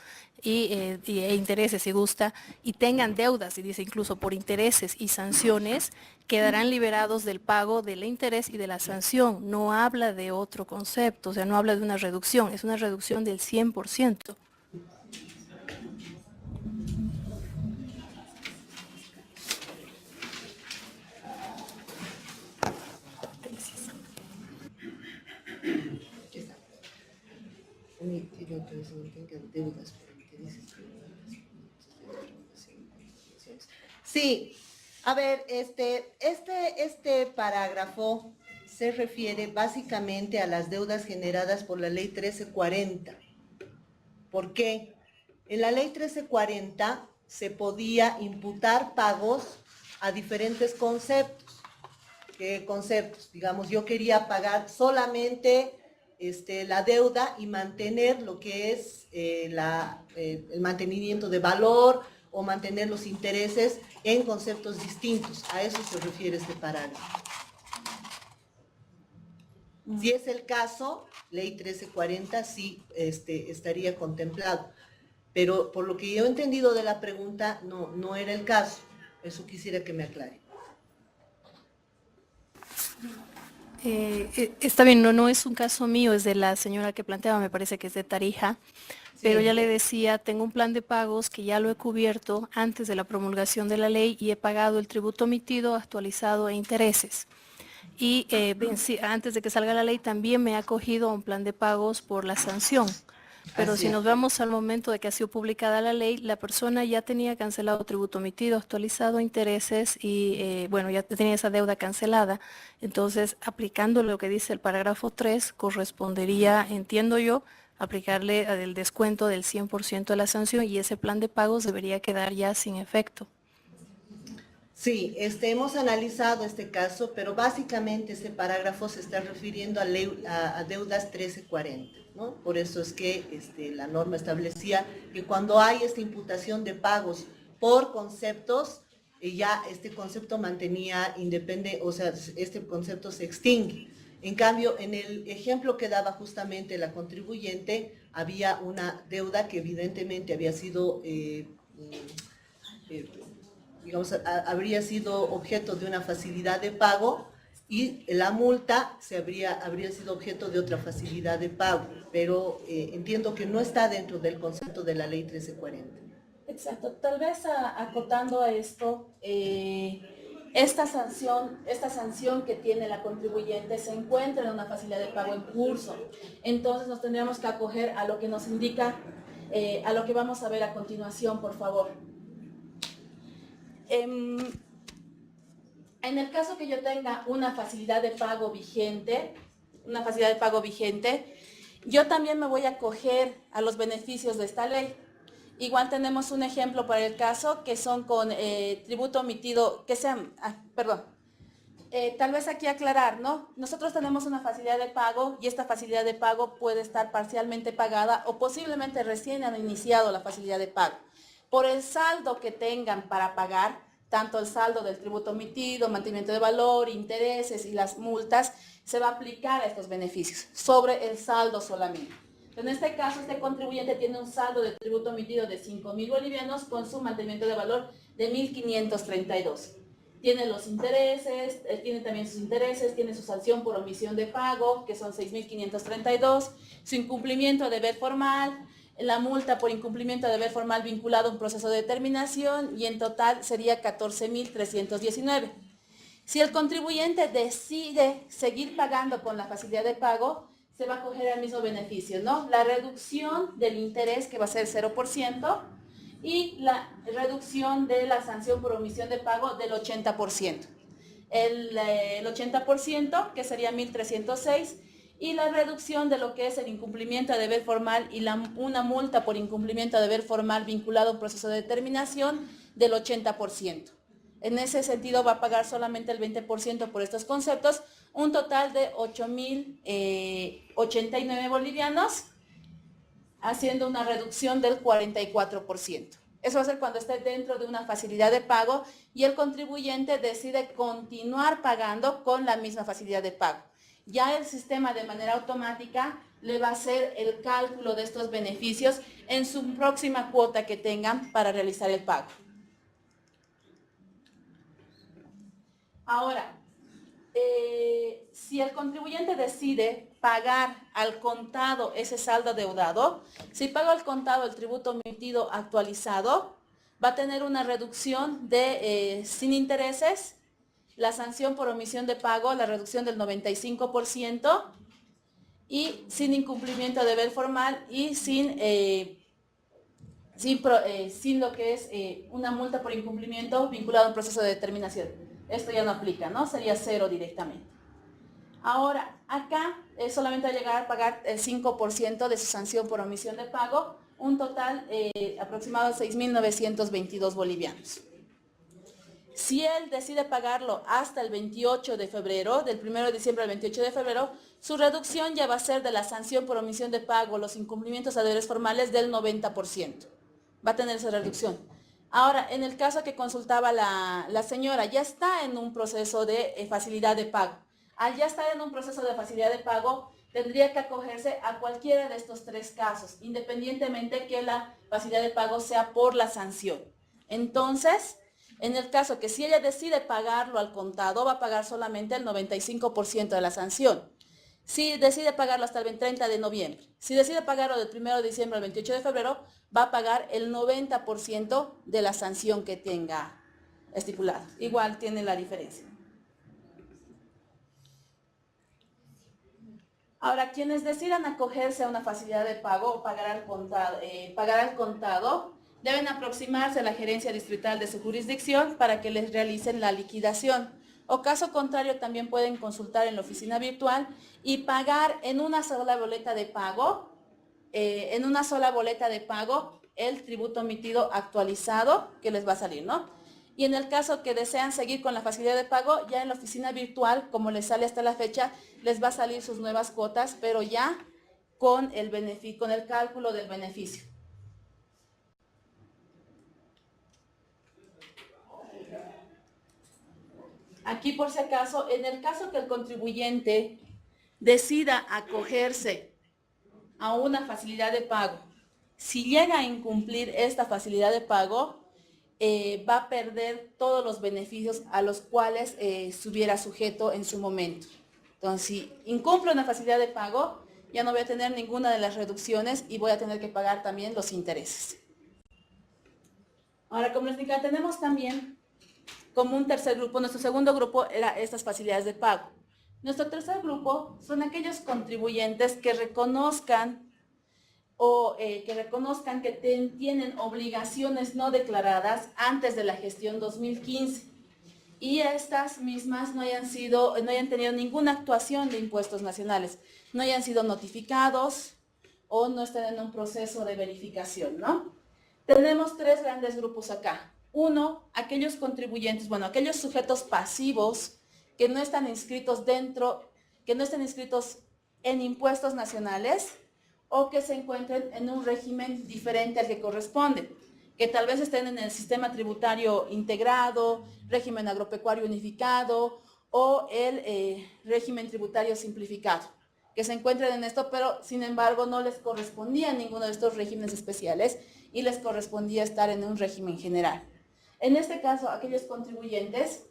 e intereses, si gusta, y tengan deudas, y dice incluso por intereses y sanciones, quedarán liberados del pago del interés y de la sanción. No habla de otro concepto, o sea, no habla de una reducción, es una reducción del 100%. Sí, a ver, este parágrafo se refiere básicamente a las deudas generadas por la ley 1340. ¿Por qué? En la ley 1340 se podía imputar pagos a diferentes conceptos. ¿Qué conceptos? Digamos, yo quería pagar solamente la deuda y mantener lo que es el mantenimiento de valor o mantener los intereses en conceptos distintos. A eso se refiere este parágrafo. Si es el caso, ley 1340 sí estaría contemplado. Pero por lo que yo he entendido de la pregunta, no era el caso. Eso quisiera que me aclare. Está bien, no es un caso mío, es de la señora que planteaba, me parece que es de Tarija, pero ya le decía, tengo un plan de pagos que ya lo he cubierto antes de la promulgación de la ley y he pagado el tributo omitido, actualizado e intereses. Y antes de que salga la ley también me he acogido a un plan de pagos por la sanción. Pero si nos vamos al momento de que ha sido publicada la ley, la persona ya tenía cancelado tributo omitido, actualizado intereses y bueno, ya tenía esa deuda cancelada. Entonces, aplicando lo que dice el parágrafo 3, correspondería, entiendo yo, aplicarle el descuento del 100% de la sanción y ese plan de pagos debería quedar ya sin efecto. Sí, hemos analizado este caso, pero básicamente este parágrafo se está refiriendo a deudas 1340, ¿no? Por eso es que la norma establecía que cuando hay esta imputación de pagos por conceptos, ya este concepto mantenía independiente, o sea, este concepto se extingue. En cambio, en el ejemplo que daba justamente la contribuyente, había una deuda que evidentemente había sido digamos, habría sido objeto de una facilidad de pago y la multa habría sido objeto de otra facilidad de pago, pero entiendo que no está dentro del concepto de la ley 1340. Exacto, tal vez acotando a esto, esta sanción que tiene la contribuyente se encuentra en una facilidad de pago en curso. Entonces nos tendríamos que acoger a lo que nos indica, a lo que vamos a ver a continuación, por favor. En el caso que yo tenga una facilidad de pago vigente, yo también me voy a acoger a los beneficios de esta ley. Igual tenemos un ejemplo para el caso que son con tributo omitido, tal vez aquí aclarar, ¿no? Nosotros tenemos una facilidad de pago y esta facilidad de pago puede estar parcialmente pagada o posiblemente recién han iniciado la facilidad de pago. Por el saldo que tengan para pagar, tanto el saldo del tributo omitido, mantenimiento de valor, intereses y las multas, se va a aplicar a estos beneficios sobre el saldo solamente. En este caso, este contribuyente tiene un saldo de tributo omitido de 5.000 bolivianos con su mantenimiento de valor de 1.532. Tiene los intereses, tiene también sus intereses, tiene su sanción por omisión de pago, que son 6.532, su incumplimiento de deber formal, la multa por incumplimiento de deber formal vinculado a un proceso de determinación y en total sería 14.319. Si el contribuyente decide seguir pagando con la facilidad de pago, se va a coger el mismo beneficio, ¿no? La reducción del interés, que va a ser 0%, y la reducción de la sanción por omisión de pago del 80%. El 80%, que sería 1.306, y la reducción de lo que es el incumplimiento de deber formal y una multa por incumplimiento de deber formal vinculado a un proceso de determinación del 80%. En ese sentido va a pagar solamente el 20% por estos conceptos, un total de 8.089 bolivianos, haciendo una reducción del 44%. Eso va a ser cuando esté dentro de una facilidad de pago y el contribuyente decide continuar pagando con la misma facilidad de pago. Ya el sistema de manera automática le va a hacer el cálculo de estos beneficios en su próxima cuota que tengan para realizar el pago. Ahora, si el contribuyente decide pagar al contado ese saldo adeudado, si paga al contado el tributo omitido actualizado, va a tener una reducción de sin intereses, la sanción por omisión de pago, la reducción del 95% y sin incumplimiento de deber formal y sin lo que es una multa por incumplimiento vinculado a un proceso de determinación. Esto ya no aplica, ¿no? Sería 0 directamente. Ahora, acá solamente va a llegar a pagar el 5% de su sanción por omisión de pago, un total aproximado de 6.922 bolivianos. Si él decide pagarlo hasta el 28 de febrero, del 1 de diciembre al 28 de febrero, su reducción ya va a ser de la sanción por omisión de pago, los incumplimientos a deberes formales del 90%. Va a tener esa reducción. Ahora, en el caso que consultaba la señora, ya está en un proceso de facilidad de pago. Al ya estar en un proceso de facilidad de pago, tendría que acogerse a cualquiera de estos tres casos, independientemente que la facilidad de pago sea por la sanción. Entonces, en el caso que si ella decide pagarlo al contado, va a pagar solamente el 95% de la sanción. Si decide pagarlo hasta el 30 de noviembre, si decide pagarlo del 1 de diciembre al 28 de febrero, va a pagar el 90% de la sanción que tenga estipulada. Igual tiene la diferencia. Ahora, quienes decidan acogerse a una facilidad de pago o pagar al contado, deben aproximarse a la gerencia distrital de su jurisdicción para que les realicen la liquidación. O caso contrario, también pueden consultar en la oficina virtual y pagar en una sola boleta de pago, el tributo omitido actualizado que les va a salir, ¿no? Y en el caso que desean seguir con la facilidad de pago, ya en la oficina virtual, como les sale hasta la fecha, les va a salir sus nuevas cuotas, pero ya con el cálculo del beneficio. Aquí, por si acaso, en el caso que el contribuyente decida acogerse a una facilidad de pago, si llega a incumplir esta facilidad de pago, va a perder todos los beneficios a los cuales estuviera sujeto en su momento. Entonces, si incumplo una facilidad de pago, ya no voy a tener ninguna de las reducciones y voy a tener que pagar también los intereses. Ahora, como les dije, tenemos también como un tercer grupo, nuestro segundo grupo era estas facilidades de pago. Nuestro tercer grupo son aquellos contribuyentes que reconozcan que tienen obligaciones no declaradas antes de la gestión 2015 y estas mismas no hayan tenido ninguna actuación de impuestos nacionales, no hayan sido notificados o no estén en un proceso de verificación, ¿no? Tenemos tres grandes grupos acá. Uno, aquellos contribuyentes, aquellos sujetos pasivos que no están inscritos en impuestos nacionales o que se encuentren en un régimen diferente al que corresponde, que tal vez estén en el sistema tributario integrado, régimen agropecuario unificado o el régimen tributario simplificado, que se encuentren en esto, pero sin embargo no les correspondía ninguno de estos regímenes especiales y les correspondía estar en un régimen general. En este caso, aquellos contribuyentes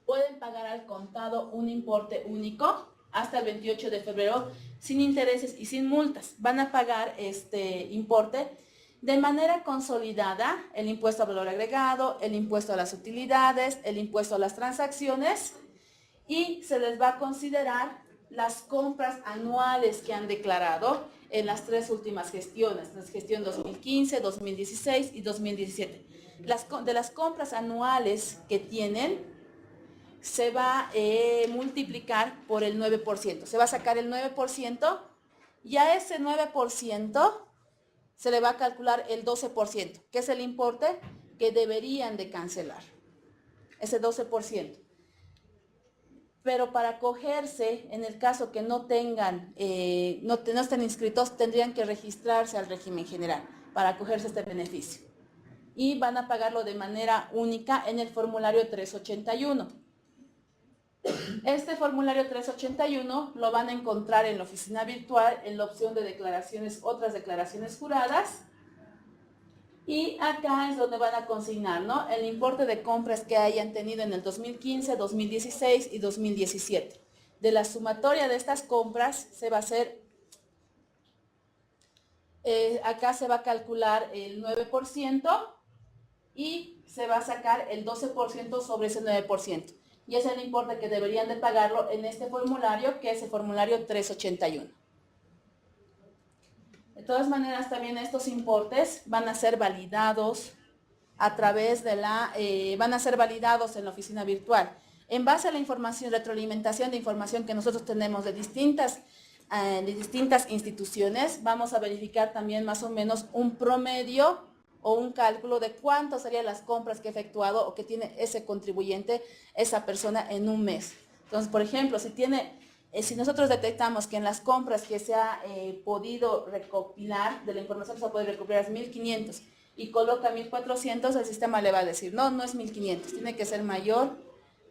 pueden pagar al contado un importe único hasta el 28 de febrero sin intereses y sin multas. Van a pagar este importe de manera consolidada, el impuesto al valor agregado, el impuesto a las utilidades, el impuesto a las transacciones y se les va a considerar las compras anuales que han declarado en las tres últimas gestiones, la gestión 2015, 2016 y 2017. De las compras anuales que tienen, se va a multiplicar por el 9%. Se va a sacar el 9% y a ese 9% se le va a calcular el 12%, que es el importe que deberían de cancelar. Ese 12%. Pero para acogerse, en el caso que no tengan, no estén inscritos, tendrían que registrarse al régimen general para acogerse a este beneficio. Y van a pagarlo de manera única en el formulario 381. Este formulario 381 lo van a encontrar en la oficina virtual, en la opción de declaraciones, otras declaraciones juradas. Y acá es donde van a consignar, ¿no?, el importe de compras que hayan tenido en el 2015, 2016 y 2017. De la sumatoria de estas compras se va a hacer, acá se va a calcular el 9% y se va a sacar el 12% sobre ese 9%. Y es el importe que deberían de pagarlo en este formulario, que es el formulario 381. De todas maneras, también estos importes van a ser validados van a ser validados en la oficina virtual. En base a la información, retroalimentación de información que nosotros tenemos de distintas instituciones, vamos a verificar también más o menos un promedio o un cálculo de cuánto serían las compras que ha efectuado o que tiene ese contribuyente, esa persona en un mes. Entonces, por ejemplo, si nosotros detectamos que en las compras que se ha podido recopilar, de la información que se puede recopilar es 1.500 y coloca 1.400, el sistema le va a decir, no, no es 1.500, tiene que ser mayor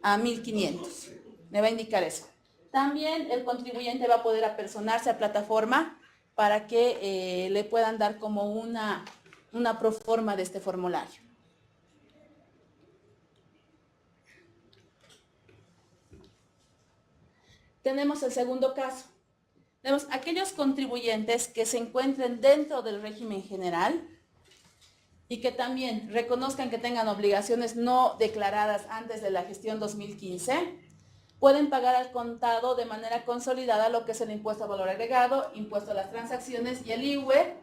a 1.500. Me va a indicar eso. También el contribuyente va a poder apersonarse a plataforma para que le puedan dar como una proforma de este formulario. Tenemos el segundo caso. Tenemos aquellos contribuyentes que se encuentren dentro del régimen general y que también reconozcan que tengan obligaciones no declaradas antes de la gestión 2015, pueden pagar al contado de manera consolidada lo que es el impuesto al valor agregado, impuesto a las transacciones y el IVA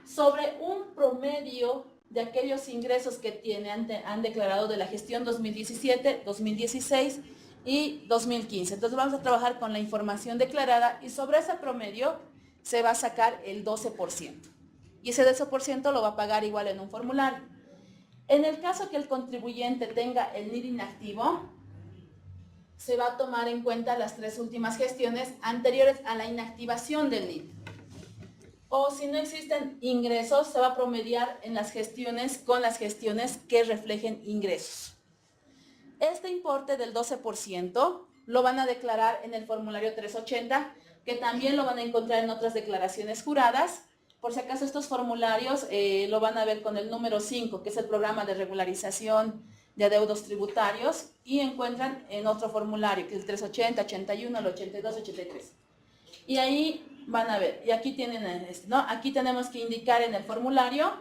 sobre un promedio de aquellos ingresos que han declarado de la gestión 2017, 2016 y 2015. Entonces vamos a trabajar con la información declarada y sobre ese promedio se va a sacar el 12%. Y ese 12% lo va a pagar igual en un formulario. En el caso que el contribuyente tenga el NID inactivo, se va a tomar en cuenta las tres últimas gestiones anteriores a la inactivación del NID. O si no existen ingresos, se va a promediar en las gestiones con las gestiones que reflejen ingresos. Este importe del 12% lo van a declarar en el formulario 380, que también lo van a encontrar en otras declaraciones juradas, por si acaso estos formularios lo van a ver con el número 5, que es el programa de regularización de adeudos tributarios, y encuentran en otro formulario, que es el 380, 81, el 82, 83. Y ahí van a ver, y aquí tienen, ¿no? Aquí tenemos que indicar en el formulario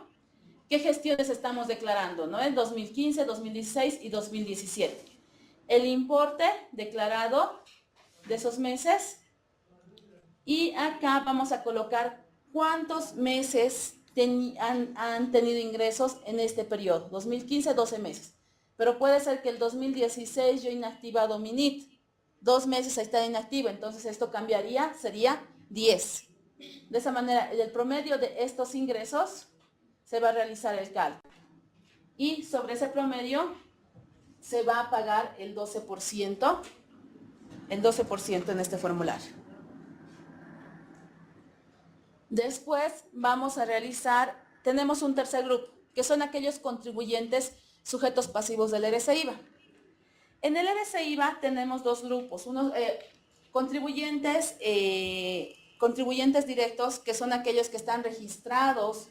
qué gestiones estamos declarando, ¿no? En 2015, 2016 y 2017. El importe declarado de esos meses, y acá vamos a colocar cuántos meses han tenido ingresos en este periodo. 2015, 12 meses. Pero puede ser que el 2016 yo inactivado mi NIT. 2 meses está inactivo, entonces esto cambiaría, sería 10. De esa manera, el promedio de estos ingresos se va a realizar el cálculo. Y sobre ese promedio se va a pagar el 12% en este formulario. Después vamos a realizar, tenemos un tercer grupo, que son aquellos contribuyentes sujetos pasivos del RCIVA. En el RCIVA tenemos dos grupos, unos contribuyentes directos, que son aquellos que están registrados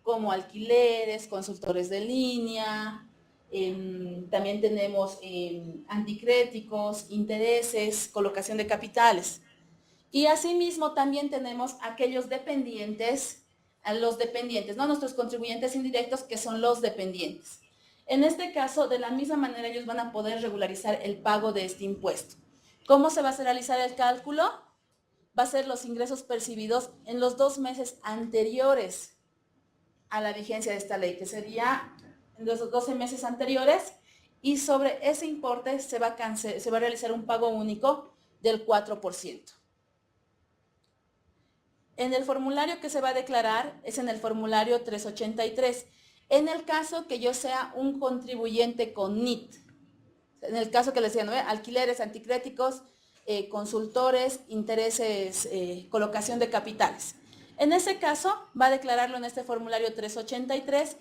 como alquileres, consultores de línea, también tenemos anticréticos, intereses, colocación de capitales. Y asimismo también tenemos aquellos dependientes, ¿no? Nuestros contribuyentes indirectos, que son los dependientes. En este caso, de la misma manera, ellos van a poder regularizar el pago de este impuesto. ¿Cómo se va a realizar el cálculo? Va a ser los ingresos percibidos en los 2 meses anteriores a la vigencia de esta ley, que sería en los 12 meses anteriores, y sobre ese importe se va a realizar un pago único del 4%. En el formulario que se va a declarar es en el formulario 383. En el caso que yo sea un contribuyente con NIT, en el caso que les decía, ¿no? Alquileres, anticréticos, consultores, intereses, colocación de capitales. En ese caso va a declararlo en este formulario 383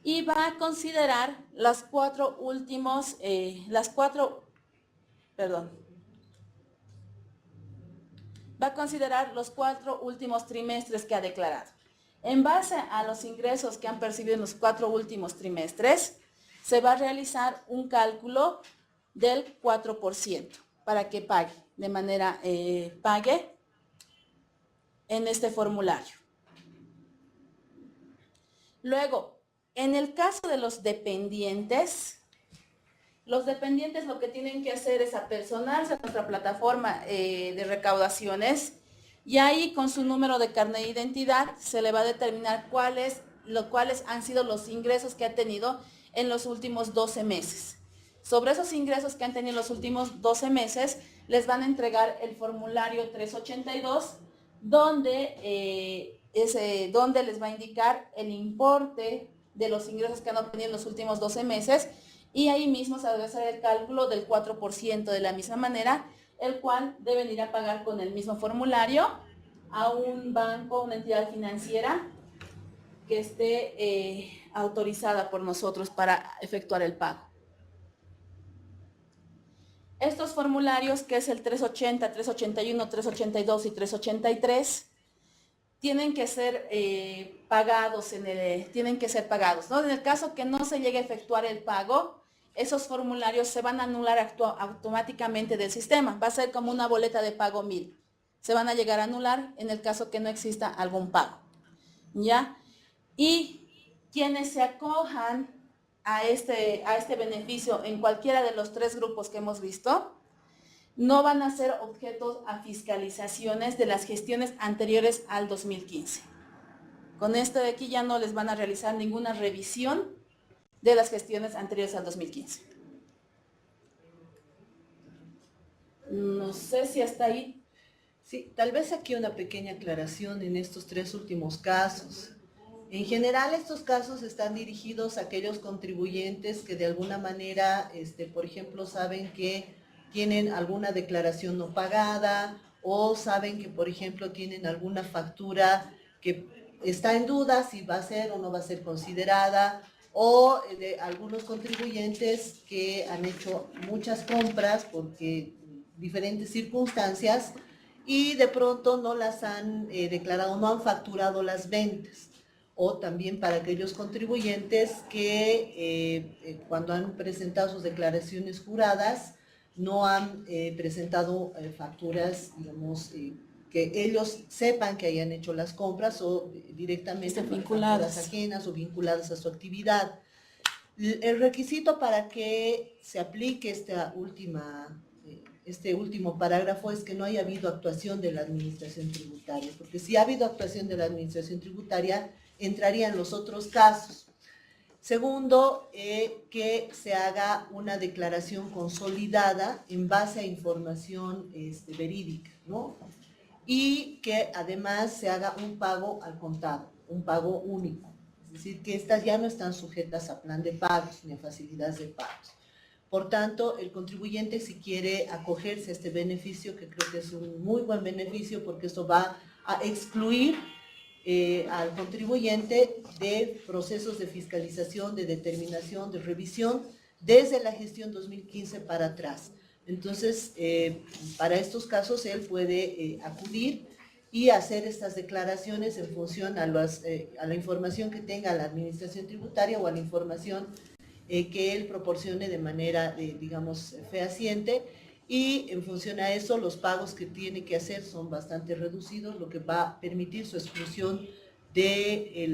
y va a considerar va a considerar los 4 últimos trimestres que ha declarado. En base a los ingresos que han percibido en los 4 últimos trimestres, se va a realizar un cálculo del 4% para que pague en este formulario. Luego, en el caso de los dependientes lo que tienen que hacer es apersonarse a nuestra plataforma de recaudaciones, y ahí con su número de carnet de identidad se le va a determinar cuáles han sido los ingresos que ha tenido en los últimos 12 meses. Sobre esos ingresos que han tenido en los últimos 12 meses, les van a entregar el formulario 382, donde les va a indicar el importe de los ingresos que han obtenido en los últimos 12 meses, y ahí mismo se va a hacer el cálculo del 4% de la misma manera, el cual deben ir a pagar con el mismo formulario a un banco, una entidad financiera que esté autorizada por nosotros para efectuar el pago. Estos formularios, que es el 380, 381, 382 y 383, tienen que ser pagados, ¿no? En el caso que no se llegue a efectuar el pago, esos formularios se van a anular automáticamente del sistema. Va a ser como una boleta de pago 1000. Se van a llegar a anular en el caso que no exista algún pago, ¿ya? Y quienes se acojan a este beneficio en cualquiera de los 3 grupos que hemos visto, no van a ser objetos a fiscalizaciones de las gestiones anteriores al 2015. Con esto de aquí ya no les van a realizar ninguna revisión de las gestiones anteriores al 2015. No sé si hasta ahí. Sí, tal vez aquí una pequeña aclaración en estos 3 últimos casos. En general, estos casos están dirigidos a aquellos contribuyentes que de alguna manera, por ejemplo, saben que tienen alguna declaración no pagada, o saben que, por ejemplo, tienen alguna factura que está en duda si va a ser o no va a ser considerada, o de algunos contribuyentes que han hecho muchas compras porque diferentes circunstancias, y de pronto no las han declarado, no han facturado las ventas. O también para aquellos contribuyentes que cuando han presentado sus declaraciones juradas no han presentado facturas, digamos, que ellos sepan que hayan hecho las compras o directamente vinculadas ajenas o vinculadas a su actividad. El requisito para que se aplique este último parágrafo es que no haya habido actuación de la administración tributaria, porque si ha habido actuación de la administración tributaria, entrarían los otros casos. Segundo, que se haga una declaración consolidada en base a información verídica, ¿no? Y que además se haga un pago al contado, un pago único. Es decir, que estas ya no están sujetas a plan de pagos ni a facilidades de pagos. Por tanto, el contribuyente, si quiere acogerse a este beneficio, que creo que es un muy buen beneficio porque esto va a excluir al contribuyente de procesos de fiscalización, de determinación, de revisión, desde la gestión 2015 para atrás. Entonces, para estos casos, él puede acudir y hacer estas declaraciones en función a la información que tenga la administración tributaria o a la información que él proporcione de manera, digamos, fehaciente, y en función a eso los pagos que tiene que hacer son bastante reducidos, lo que va a permitir su exclusión de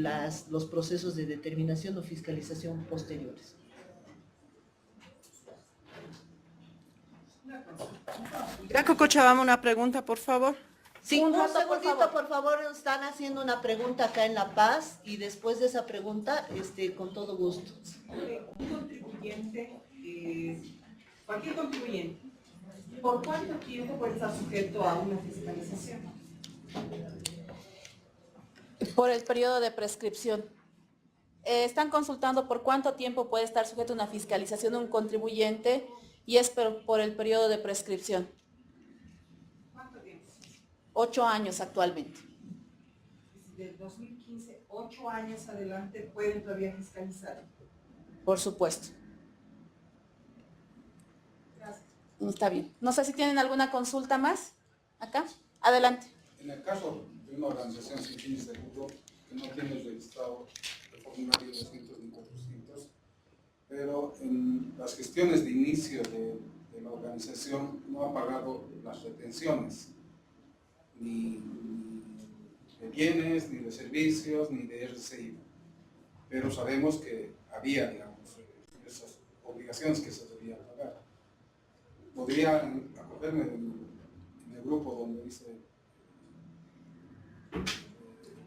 los procesos de determinación o fiscalización posteriores. Graco Cochabamba, una pregunta, por favor. Sí, un segundito, por favor, nos están haciendo una pregunta acá en La Paz y después de esa pregunta, con todo gusto. Un contribuyente, cualquier contribuyente, ¿por cuánto tiempo puede estar sujeto a una fiscalización? Por el periodo de prescripción. Están consultando por cuánto tiempo puede estar sujeto a una fiscalización un contribuyente y es por el periodo de prescripción. ¿Cuánto tiempo? 8 años actualmente. Desde 2015, 8 años adelante, ¿pueden todavía fiscalizar? Por supuesto. Gracias. Está bien. No sé si tienen alguna consulta más. Acá. Adelante. En el caso de una organización sin fines de lucro que no tiene registrado el formulario 200 ni 400, pero en las gestiones de inicio de la organización no ha pagado las retenciones, ni de bienes, ni de servicios, ni de RCI. Pero sabemos que había, digamos, esas obligaciones que se debían pagar. ¿Podría acogerme en el grupo donde dice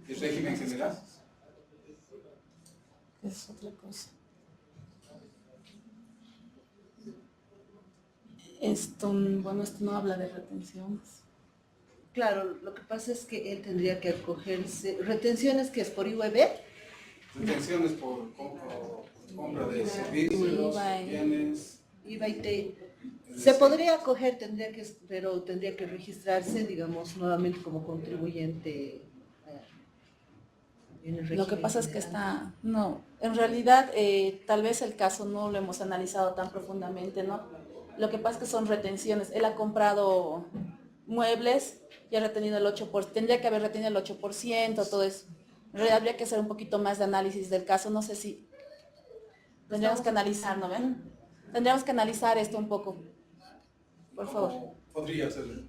el régimen general? Es otra cosa. Esto no habla de retenciones. Claro, lo que pasa es que él tendría que acogerse. ¿Retenciones que es por IUB? Retenciones por compra de servicios, bienes. IVA y TI. Se podría acoger, pero tendría que registrarse, digamos, nuevamente como contribuyente en el régimen. Lo que pasa es que en realidad tal vez el caso no lo hemos analizado tan profundamente, ¿no? Lo que pasa es que son retenciones. Él ha comprado muebles y ha retenido el 8%, tendría que haber retenido el 8%, todo eso. En realidad habría que hacer un poquito más de análisis del caso, no sé si tendríamos que analizar, ¿no ven? Tendríamos que analizar esto un poco, por favor. Podría hacerlo.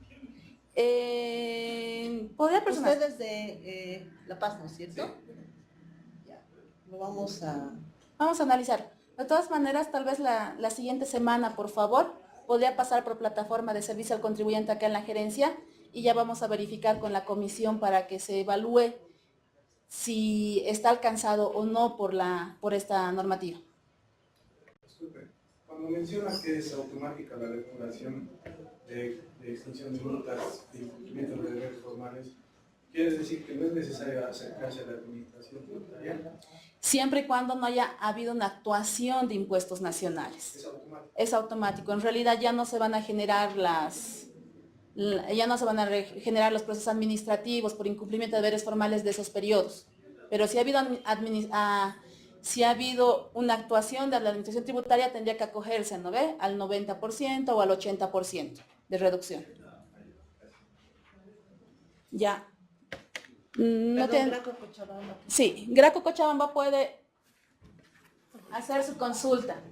Podría personal. Ustedes de La Paz, ¿no es cierto? Sí. Ya, lo vamos a analizar. De todas maneras, tal vez la siguiente semana, por favor, podría pasar por plataforma de servicio al contribuyente acá en la gerencia y ya vamos a verificar con la comisión para que se evalúe si está alcanzado o no por esta normativa. Disculpe, cuando menciona que es automática la regulación de extinción de multas de incumplimiento de deberes formales, ¿quiere decir que no es necesario acercarse a la administración tributaria? Siempre y cuando no haya habido una actuación de impuestos nacionales. Es automático. Es automático. En realidad ya no se van a generar generar los procesos administrativos por incumplimiento de deberes formales de esos periodos. Pero si ha habido una actuación de la administración tributaria, tendría que acogerse, ¿no ve? Al 90% o al 80% de reducción. Ya. No Perdón, tiene... Graco Cochabamba. Sí, Graco Cochabamba puede hacer su consulta.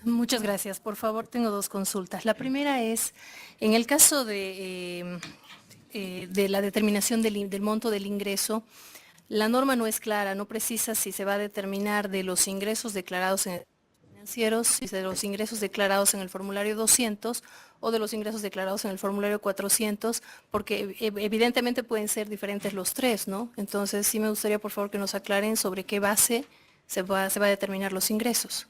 Muchas gracias. Por favor, tengo dos consultas. La primera es, en el caso de la determinación del monto del ingreso, la norma no es clara, no precisa si se va a determinar de los ingresos declarados en financieros, si de los ingresos declarados en el formulario 200 o de los ingresos declarados en el formulario 400, porque evidentemente pueden ser diferentes los tres, ¿no? Entonces sí me gustaría por favor que nos aclaren sobre qué base se va a determinar los ingresos.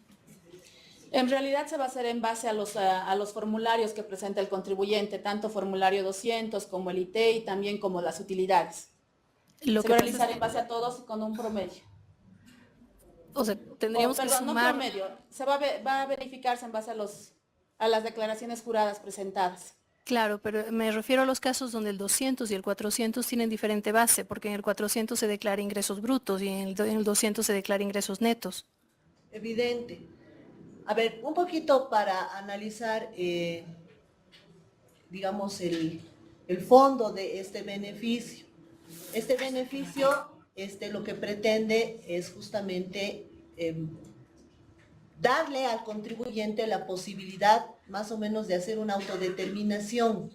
En realidad se va a hacer en base a los formularios que presenta el contribuyente, tanto formulario 200 como el IT y también como las utilidades. Se va a realizar en base a todos y con un promedio. O sea, tendríamos que sumar... No promedio, va a verificarse en base a las declaraciones juradas presentadas. Claro, pero me refiero a los casos donde el 200 y el 400 tienen diferente base, porque en el 400 se declara ingresos brutos y en el 200 se declara ingresos netos. Evidente. A ver, un poquito para analizar, digamos, el fondo de este beneficio. Este beneficio, lo que pretende es justamente darle al contribuyente la posibilidad más o menos de hacer una autodeterminación,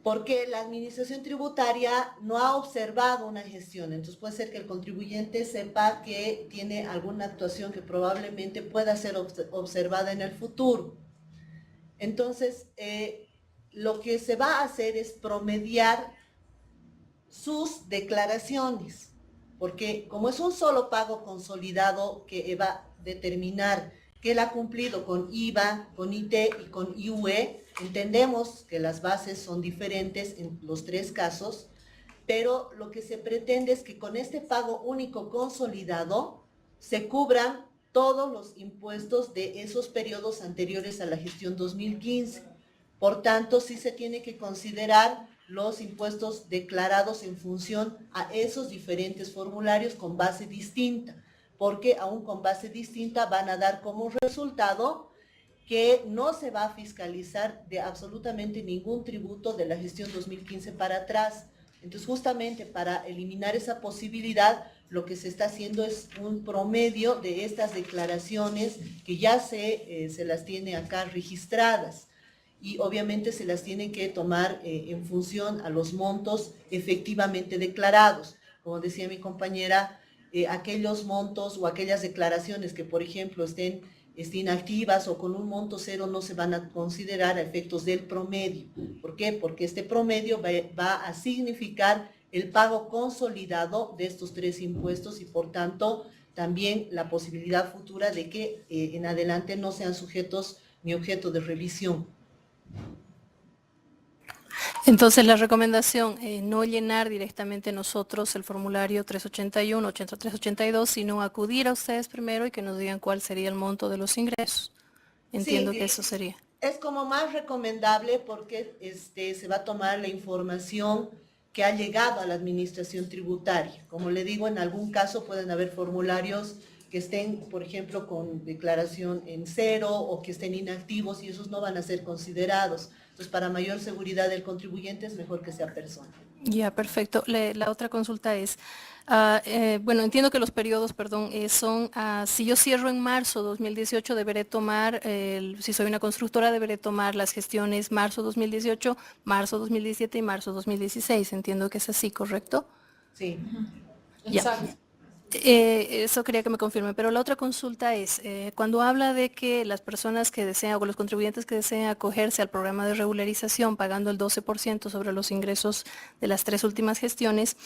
porque la administración tributaria no ha observado una gestión. Entonces puede ser que el contribuyente sepa que tiene alguna actuación que probablemente pueda ser observada en el futuro. Entonces, lo que se va a hacer es promediar sus declaraciones, porque como es un solo pago consolidado que va a determinar que él ha cumplido con IVA, con IT y con IUE, entendemos que las bases son diferentes en los tres casos, pero lo que se pretende es que con este pago único consolidado se cubran todos los impuestos de esos periodos anteriores a la gestión 2015. Por tanto, sí se tiene que considerar los impuestos declarados en función a esos diferentes formularios con base distinta, porque aún con base distinta van a dar como resultado que no se va a fiscalizar de absolutamente ningún tributo de la gestión 2015 para atrás. Entonces, justamente para eliminar esa posibilidad, lo que se está haciendo es un promedio de estas declaraciones que ya se las tiene acá registradas. Y obviamente se las tiene que tomar en función a los montos efectivamente declarados. Como decía mi compañera, aquellos montos o aquellas declaraciones que, por ejemplo, estén inactivas o con un monto cero no se van a considerar a efectos del promedio. ¿Por qué? Porque este promedio va a significar el pago consolidado de estos tres impuestos y, por tanto, también la posibilidad futura de que en adelante no sean sujetos ni objeto de revisión. Entonces la recomendación, no llenar directamente nosotros el formulario 381, 382, sino acudir a ustedes primero y que nos digan cuál sería el monto de los ingresos. Entiendo que eso sería. Es como más recomendable porque se va a tomar la información que ha llegado a la administración tributaria. Como le digo, en algún caso pueden haber formularios que estén, por ejemplo, con declaración en cero o que estén inactivos y esos no van a ser considerados. Entonces, para mayor seguridad del contribuyente es mejor que sea persona. Ya, perfecto. La otra consulta es, bueno, entiendo que los periodos, son, si yo cierro en marzo 2018, deberé tomar, si soy una constructora, deberé tomar las gestiones marzo 2018, marzo 2017 y marzo 2016. Entiendo que es así, ¿correcto? Sí. Ya. Exacto. Eso quería que me confirme, pero la otra consulta es, cuando habla de que las personas que desean o los contribuyentes que deseen acogerse al programa de regularización pagando el 12% sobre los ingresos de las tres últimas gestiones,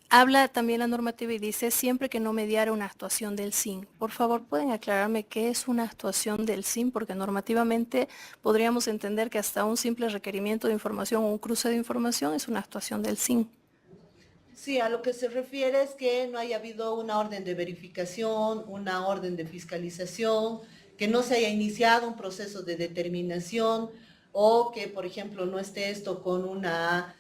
habla también la normativa y dice siempre que no mediara una actuación del SIN. Por favor, ¿pueden aclararme qué es una actuación del SIN? Porque normativamente podríamos entender que hasta un simple requerimiento de información o un cruce de información es una actuación del SIN. Sí, a lo que se refiere es que no haya habido una orden de verificación, una orden de fiscalización, que no se haya iniciado un proceso de determinación o que, por ejemplo, no esté esto con una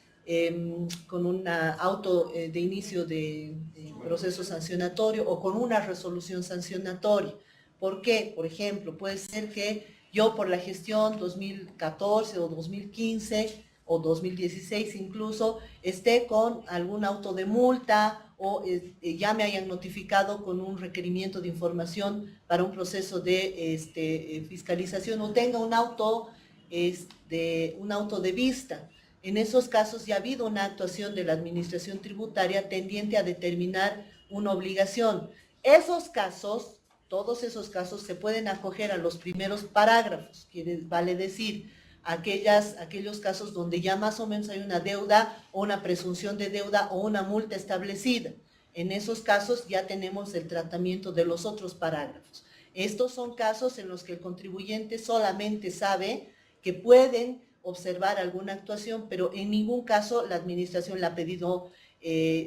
auto de inicio de proceso sancionatorio o con una resolución sancionatoria. ¿Por qué? Por ejemplo, puede ser que yo por la gestión 2014 o 2015 o 2016 incluso, esté con algún auto de multa o ya me hayan notificado con un requerimiento de información para un proceso de fiscalización o tenga un auto de vista. En esos casos ya ha habido una actuación de la Administración Tributaria tendiente a determinar una obligación. Esos casos, todos esos casos se pueden acoger a los primeros parágrafos, vale decir, aquellos casos donde ya más o menos hay una deuda o una presunción de deuda o una multa establecida. En esos casos ya tenemos el tratamiento de los otros parágrafos. Estos son casos en los que el contribuyente solamente sabe que pueden observar alguna actuación, pero en ningún caso la administración le ha pedido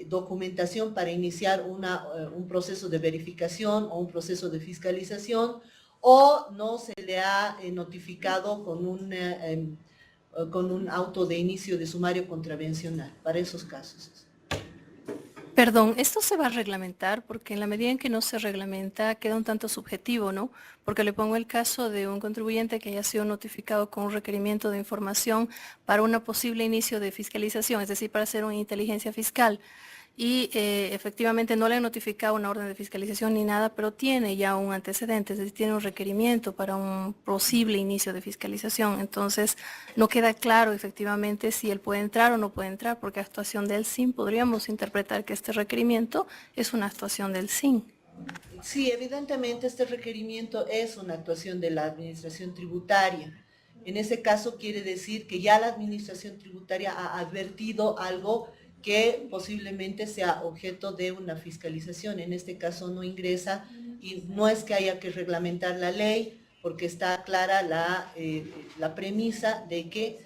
documentación para iniciar un proceso de verificación o un proceso de fiscalización, o no se le ha notificado con un auto de inicio de sumario contravencional para esos casos. Perdón, ¿esto se va a reglamentar? Porque en la medida en que no se reglamenta queda un tanto subjetivo, ¿no? Porque le pongo el caso de un contribuyente que haya sido notificado con un requerimiento de información para un posible inicio de fiscalización, es decir, para hacer una inteligencia fiscal. Y efectivamente no le han notificado una orden de fiscalización ni nada, pero tiene ya un antecedente, es decir, tiene un requerimiento para un posible inicio de fiscalización. Entonces, no queda claro efectivamente si él puede entrar o no puede entrar, porque actuación del SIN podríamos interpretar que este requerimiento es una actuación del SIN. Sí, evidentemente este requerimiento es una actuación de la Administración Tributaria. En ese caso quiere decir que ya la Administración Tributaria ha advertido algo que posiblemente sea objeto de una fiscalización. En este caso no ingresa y no es que haya que reglamentar la ley, porque está clara la premisa de que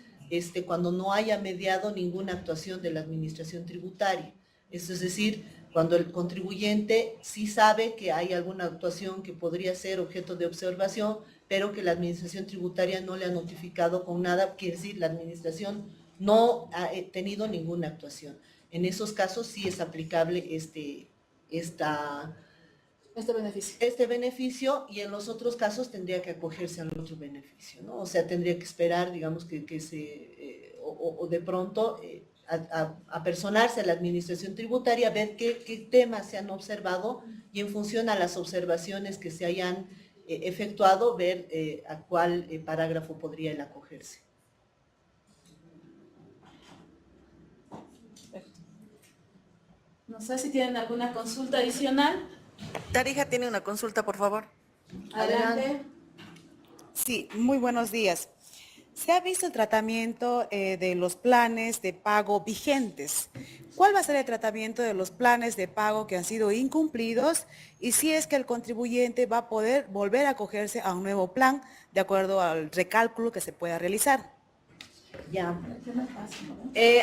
cuando no haya mediado ninguna actuación de la Administración Tributaria. Esto es decir, cuando el contribuyente sí sabe que hay alguna actuación que podría ser objeto de observación, pero que la Administración Tributaria no le ha notificado con nada, quiere decir, la Administración no ha tenido ninguna actuación. En esos casos sí es aplicable este beneficio, y en los otros casos tendría que acogerse al otro beneficio, ¿no? O sea, tendría que esperar, digamos, o de pronto apersonarse a la Administración Tributaria, ver qué temas se han observado y en función a las observaciones que se hayan efectuado, ver a cuál parágrafo podría él acogerse. No sé si tienen alguna consulta adicional. Tarija tiene una consulta, por favor. Adelante. Sí, muy buenos días. Se ha visto el tratamiento de los planes de pago vigentes. ¿Cuál va a ser el tratamiento de los planes de pago que han sido incumplidos y si es que el contribuyente va a poder volver a acogerse a un nuevo plan de acuerdo al recálculo que se pueda realizar? Ya.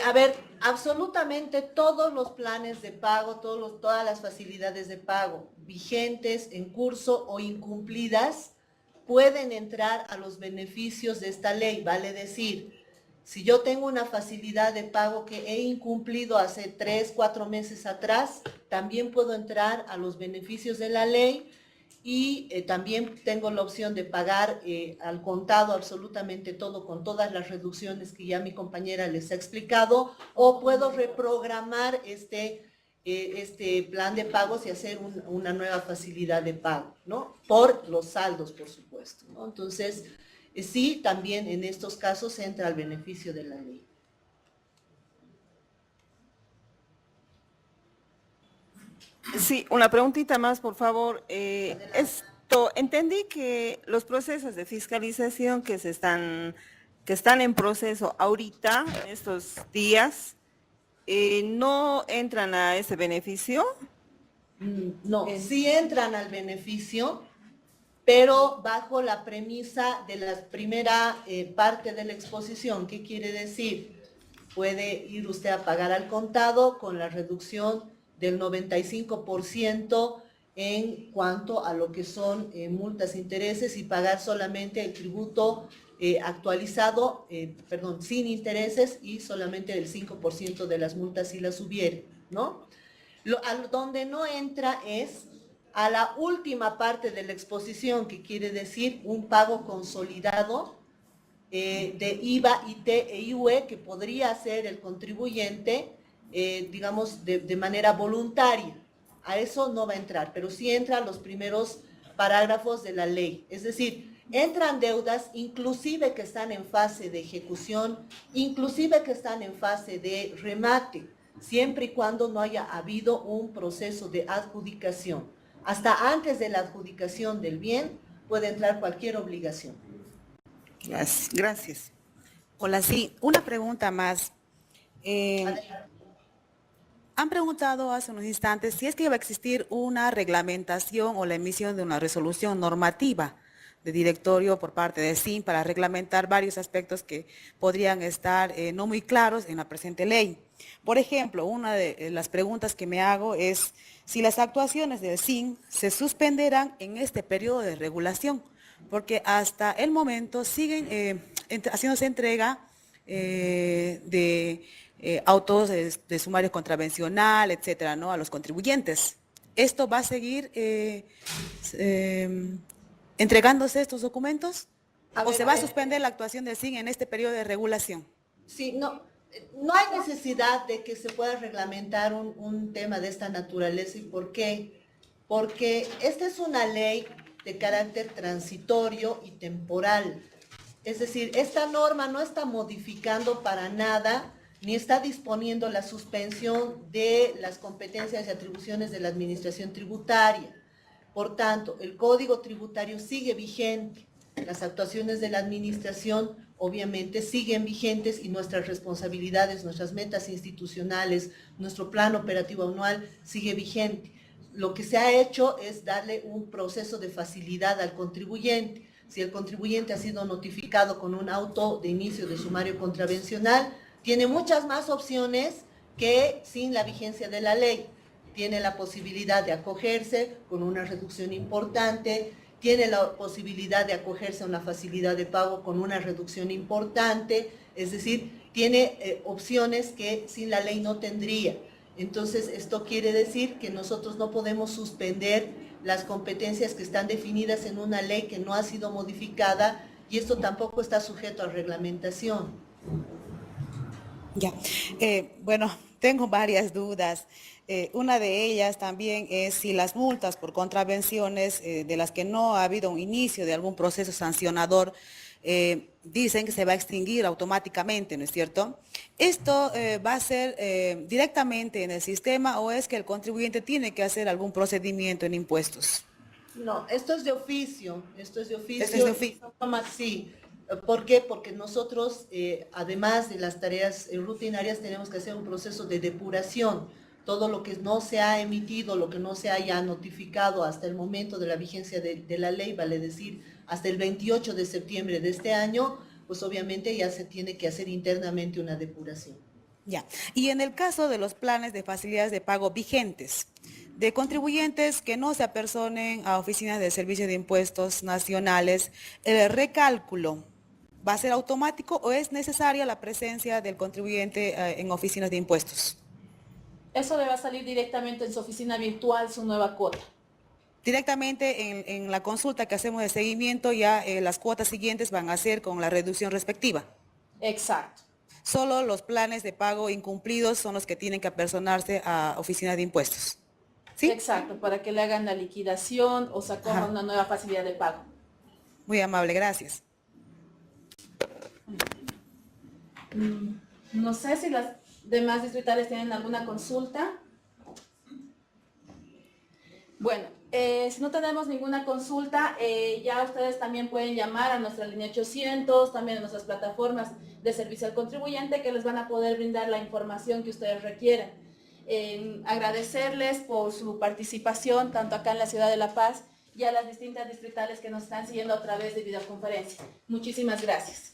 A ver, absolutamente todos los planes de pago, todas las facilidades de pago vigentes, en curso o incumplidas, pueden entrar a los beneficios de esta ley. Vale decir, si yo tengo una facilidad de pago que he incumplido hace 3, 4 meses atrás, también puedo entrar a los beneficios de la ley. Y también tengo la opción de pagar al contado absolutamente todo, con todas las reducciones que ya mi compañera les ha explicado, o puedo reprogramar este plan de pagos y hacer una nueva facilidad de pago, ¿no? Por los saldos, por supuesto, ¿no? Entonces, sí, también en estos casos entra al beneficio de la ley. Sí, una preguntita más, por favor. Entendí que los procesos de fiscalización que están en proceso ahorita, en estos días, ¿no entran a ese beneficio? No, sí entran al beneficio, pero bajo la premisa de la primera parte de la exposición. ¿Qué quiere decir? Puede ir usted a pagar al contado con la reducción del 95% en cuanto a lo que son multas e intereses, y pagar solamente el tributo actualizado, sin intereses, y solamente el 5% de las multas si las hubiere, ¿no? Donde no entra es a la última parte de la exposición, que quiere decir un pago consolidado de IVA, IT e IUE que podría hacer el contribuyente, digamos, de manera voluntaria. A eso no va a entrar, pero sí entran los primeros parágrafos de la ley. Es decir, entran deudas inclusive que están en fase de ejecución, inclusive que están en fase de remate, siempre y cuando no haya habido un proceso de adjudicación. Hasta antes de la adjudicación del bien puede entrar cualquier obligación. Gracias. Hola, sí, una pregunta más. Han preguntado hace unos instantes si es que va a existir una reglamentación o la emisión de una resolución normativa de directorio por parte de SIN para reglamentar varios aspectos que podrían estar no muy claros en la presente ley. Por ejemplo, una de las preguntas que me hago es si las actuaciones del SIN se suspenderán en este periodo de regulación, porque hasta el momento siguen haciéndose entrega de autos de sumario contravencional, etcétera, ¿no? A los contribuyentes. ¿Esto va a seguir entregándose estos documentos? ¿O se va a suspender la actuación del SIN en este periodo de regulación? Sí, no hay necesidad de que se pueda reglamentar un tema de esta naturaleza. ¿Y por qué? Porque esta es una ley de carácter transitorio y temporal. Es decir, esta norma no está modificando para nada ni está disponiendo la suspensión de las competencias y atribuciones de la administración tributaria. Por tanto, el Código Tributario sigue vigente, las actuaciones de la administración obviamente siguen vigentes y nuestras responsabilidades, nuestras metas institucionales, nuestro plan operativo anual sigue vigente. Lo que se ha hecho es darle un proceso de facilidad al contribuyente. Si el contribuyente ha sido notificado con un auto de inicio de sumario contravencional, tiene muchas más opciones que sin la vigencia de la ley. Tiene la posibilidad de acogerse con una reducción importante, tiene la posibilidad de acogerse a una facilidad de pago con una reducción importante, es decir, tiene opciones que sin la ley no tendría. Entonces, esto quiere decir que nosotros no podemos suspender las competencias que están definidas en una ley que no ha sido modificada y esto tampoco está sujeto a reglamentación. Ya, bueno, tengo varias dudas. Una de ellas también es si las multas por contravenciones de las que no ha habido un inicio de algún proceso sancionador dicen que se va a extinguir automáticamente, ¿no es cierto? ¿Esto va a ser directamente en el sistema o es que el contribuyente tiene que hacer algún procedimiento en impuestos? No, esto es de oficio, ¿Esto es de oficio? Sí. ¿Por qué? Porque nosotros, además de las tareas rutinarias, tenemos que hacer un proceso de depuración. Todo lo que no se ha emitido, lo que no se haya notificado hasta el momento de la vigencia de la ley, vale decir, hasta el 28 de septiembre de este año, pues obviamente ya se tiene que hacer internamente una depuración. Ya. Y en el caso de los planes de facilidades de pago vigentes, de contribuyentes que no se apersonen a oficinas de servicio de impuestos nacionales, el recálculo, ¿va a ser automático o es necesaria la presencia del contribuyente en oficinas de impuestos? Eso le va a salir directamente en su oficina virtual, su nueva cuota. Directamente en la consulta que hacemos de seguimiento, ya las cuotas siguientes van a ser con la reducción respectiva. Exacto. Solo los planes de pago incumplidos son los que tienen que apersonarse a oficinas de impuestos. ¿Sí? Exacto, para que le hagan la liquidación o se acoja una nueva facilidad de pago. Muy amable, gracias. No sé si las demás distritales tienen alguna consulta. Bueno, si no tenemos ninguna consulta, ya ustedes también pueden llamar a nuestra línea 800, también a nuestras plataformas de servicio al contribuyente que les van a poder brindar la información que ustedes requieren. Agradecerles por su participación tanto acá en la ciudad de La Paz y a las distintas distritales que nos están siguiendo a través de videoconferencia. Muchísimas gracias.